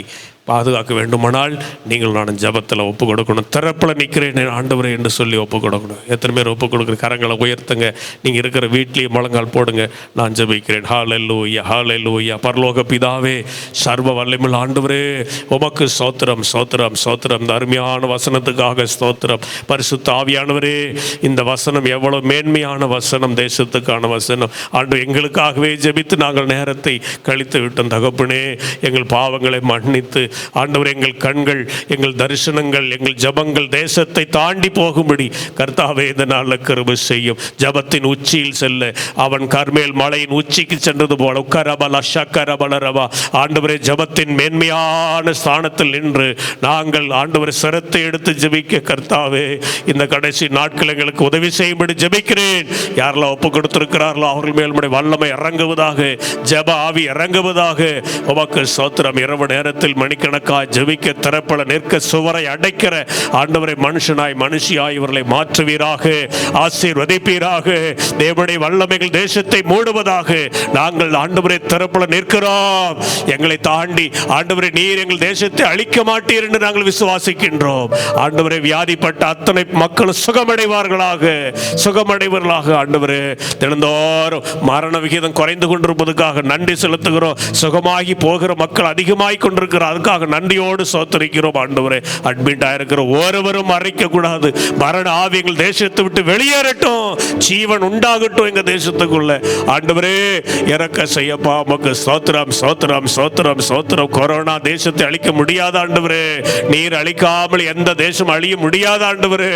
பாதுகாக்க வேண்டுமானால் நீங்கள் நான் ஜெபத்தில் ஒப்பு கொடுக்கணும். திறப்பில் நிற்கிறேன் ஆண்டவரே என்று சொல்லி ஒப்பு கொடுக்கணும். எத்தனை பேர் ஒப்பு கொடுக்குற? கரங்களை உயர்த்துங்க. நீங்கள் இருக்கிற வீட்லேயே முழங்கால் போடுங்க. நான் ஜெபிக்கிறேன். ஹல்லேலூயா, ஹல்லேலூயா. பரலோக பிதாவே, சர்வ வல்லமையுள்ள ஆண்டவரே, உமக்கு ஸ்தோத்திரம், ஸ்தோத்திரம், ஸ்தோத்திரம். இந்த அருமையான வசனத்துக்காக ஸ்தோத்திரம். பரிசுத்த ஆவியானவரே, இந்த வசனம் எவ்வளவு மேன்மையான வசனம், தேசத்துக்கான வசனம். ஆண்டு எங்களுக்காகவே ஜெபித்து நாங்கள் நேரத்தை கழித்து விட்டோம். தகப்பனே, எங்கள் பாவங்களை மன்னித்து ஆண்டவர், எங்கள் கண்கள், எங்கள் தரிசனங்கள், எங்கள் ஜபங்கள் தேசத்தை தாண்டி போகும்படி கர்த்தாவே இந்த நாளில் கிருபை செய்யும். ஜபத்தின் உச்சியில் செல்ல அவன் கர்மேல் மலையின் உச்சிக்கு சென்றது போல உக்கரபல ஷக்கரபலரவா ஆண்டவரே, ஜபத்தின் மேன்மையான ஸ்தானத்தில் நின்று நாங்கள் ஆண்டவரை சிரத்தை எடுத்து ஜபிக்க கர்த்தாவே இந்த கடைசி நாட்கள் எங்களுக்கு உதவி செய்யும்படி ஜபிக்கிறேன். யாரெல்லாம் ஒப்பு கொடுத்திருக்கிறார்களோ அவர்கள் மேல் உம்முடைய வல்லமை இறங்குவதாக, ஜப ஆவி இறங்குவதாக. உமக்கு ஸ்தோத்திரம். இரவு நேரத்தில் மணிக்கணக்காய் ஜெபிக்க, திறப்பல நிற்க, சுவரை அடைக்கிற ஆண்டவரை மனுஷனாய் மனுஷியாய் இவர்களை மாற்றுவீராக, ஆசீர்வதிப்பீராக. தேவனுடைய வல்லமைகள் தேசத்தை மூடுவதாக. நாங்கள் ஆண்டவரை திறப்பல நிற்கிறோம். எங்களை தாண்டி ஆண்டவரை நீர் எங்கள் தேசத்தை அழிக்க மாட்டீர் என்று நாங்கள் விசுவாசிக்கின்றோம். ஆண்டவரை, வியாதிப்பட்ட அத்தனை மக்கள் சுகமடைவார்களாக. ஆண்டவரே, தினந்தோறும் மரண விகிதம் குறைந்து கொண்டிருப்பதற்காக நன்றி செலுத்துகிறோம். சுகமாகி போகிற மக்கள் அதிகமாய் கொண்டிருக்கிறார். அதுக்காக நன்றியோடு சோத்தரிக்கிறோம். ஆண்டவரே, அட்மிட் ஆயிருக்கிற ஒருவரும் மறைக்க கூடாது. மரண ஆவி எங்கள் தேசத்தை விட்டு வெளியேறட்டும். ஜீவன் உண்டாகட்டும் எங்க தேசத்துக்குள்ள. ஆண்டவரே, இறக்க செய்யப்பா. உமக்கு ஸ்தோத்திரம், ஸ்தோத்திரம், ஸ்தோத்திரம், ஸ்தோத்திரம். கொரோனா தேசத்தை அழிக்க முடியாத ஆண்டவரே, நீர் அழிக்காமல் எந்த தேசம் அழிய முடியாத ஆண்டவரே.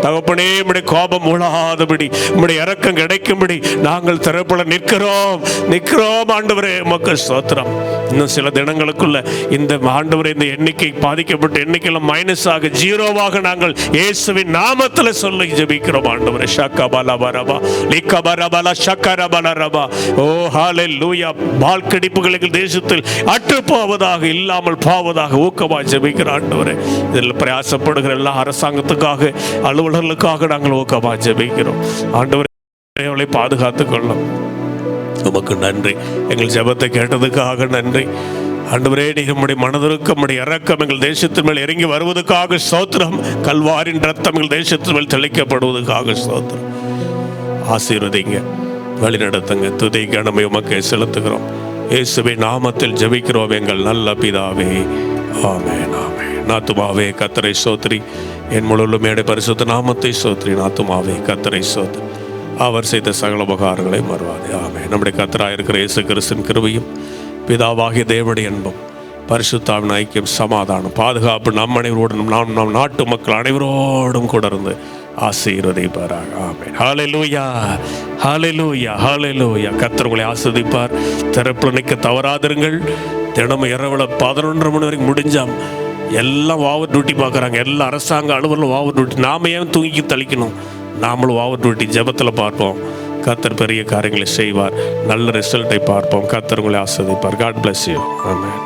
தகப்பனே, உம்முடைய கோபம் மூழாதபடி, உம்முடைய இறக்கம் கிடைக்கும்படி நாங்கள் திறப்புல நிற்கிறோம் ஆண்டவரே. உமக்கு ஸ்தோத்திரம். இன்னும் சில தினங்களுக்குள்ள இந்த ஆண்டவரே, இந்த எண்ணிக்கை பாதிக்கப்பட்ட எண்ணிக்கையில் மைனஸ் ஆக, ஜீரோவாக நாங்கள் இயேசுவின் நாமத்தில் சொல்லி ஜெபிக்கிறோம் ஆண்டவரே. ஷக்கபலபரபா லிக்கபரபல ஷக்கரபலரபா. ஓ ஹல்லேலூயா. பால் கடிப்புகள் எங்கள் தேசத்தில் அற்று போவதாக, இல்லாமல் போவதாக ஊக்கமாக ஜெபிக்கிற ஆண்டவரே. இதில் பிரயாசப்படுகிற எல்லா அரசாங்கத்துக்காக, அலுவலர்களுக்காக நாங்கள் ஊக்கமாக ஜெபிக்கிறோம் ஆண்டவரே. அவளை பாதுகாத்துக் கொள்ளும். உமக்கு நன்றி. எங்கள் ஜெபத்தை கேட்டதுக்காக நன்றி ஆண்டவரே. நம்முடைய மனதிற்கு நம்முடைய இறக்கம் எங்கள் தேசத்தின் மேல் இறங்கி வருவதற்காக ஸ்தோத்திரம். கல்வாரின் ரத்தம் எங்கள் தேசத்தின் மேல் தெளிக்கப்படுவதற்காக ஸ்தோத்திரம். ஆசீர்வதிங்க, வழிநடத்துங்க. துதி கனமை உமக்கு செலுத்துகிறோம். இயேசுவின் நாமத்தில் ஜெபிக்கிறோம் எங்கள் நல்ல பிதாவே, ஆமென், ஆமென். நாத்துமாவே கர்த்தரை ஸ்தோத்திரி, என் முழுமையோட பரிசுத்த நாமத்தை ஸ்தோத்திரி. நாத்துமாவே கர்த்தரை ஸ்தோத்திரி, அவர் செய்த சகல உபகாரங்களை மறவாதே. ஆமென். நம்முடைய கர்த்தராக இருக்கிற இயேசு கிறிஸ்துவின் கிருபையும் பிதாவாகிய தேவனுடைய அன்பும் பரிசுத்தாவின் ஐக்கியம், சமாதானம், பாதுகாப்பு நம் அனைவரோடும் நம் நாட்டு மக்கள் அனைவரோடும் கூட இருந்து ஆசீர்வதிப்பாராக. ஆமென். ஹல்லேலூயா, ஹல்லேலூயா, ஹல்லேலூயா. கர்த்தர் உங்களை ஆசீர்வதிப்பார். திறப்பில் நிற்க தவறாதிருங்கள். தினமும் இரவில் 11:30 மணி வரைக்கும் முடிஞ்சாம். எல்லாம் வாவர் டியூட்டி பார்க்குறாங்க. எல்லா அரசாங்க அலுவலும் வாவர் டியூட்டி. நாம் ஏன் தூங்கி தளிக்கணும்? நாமளும் வாவர் டியூட்டி ஜெபத்தில் பார்ப்போம். கர்த்தர் பெரிய காரியங்களை செய்வார். நல்ல ரிசல்ட்டை பார்ப்போம். கர்த்தர் உங்களை ஆசீர்வதிப்பார். God bless you. ஆமென்.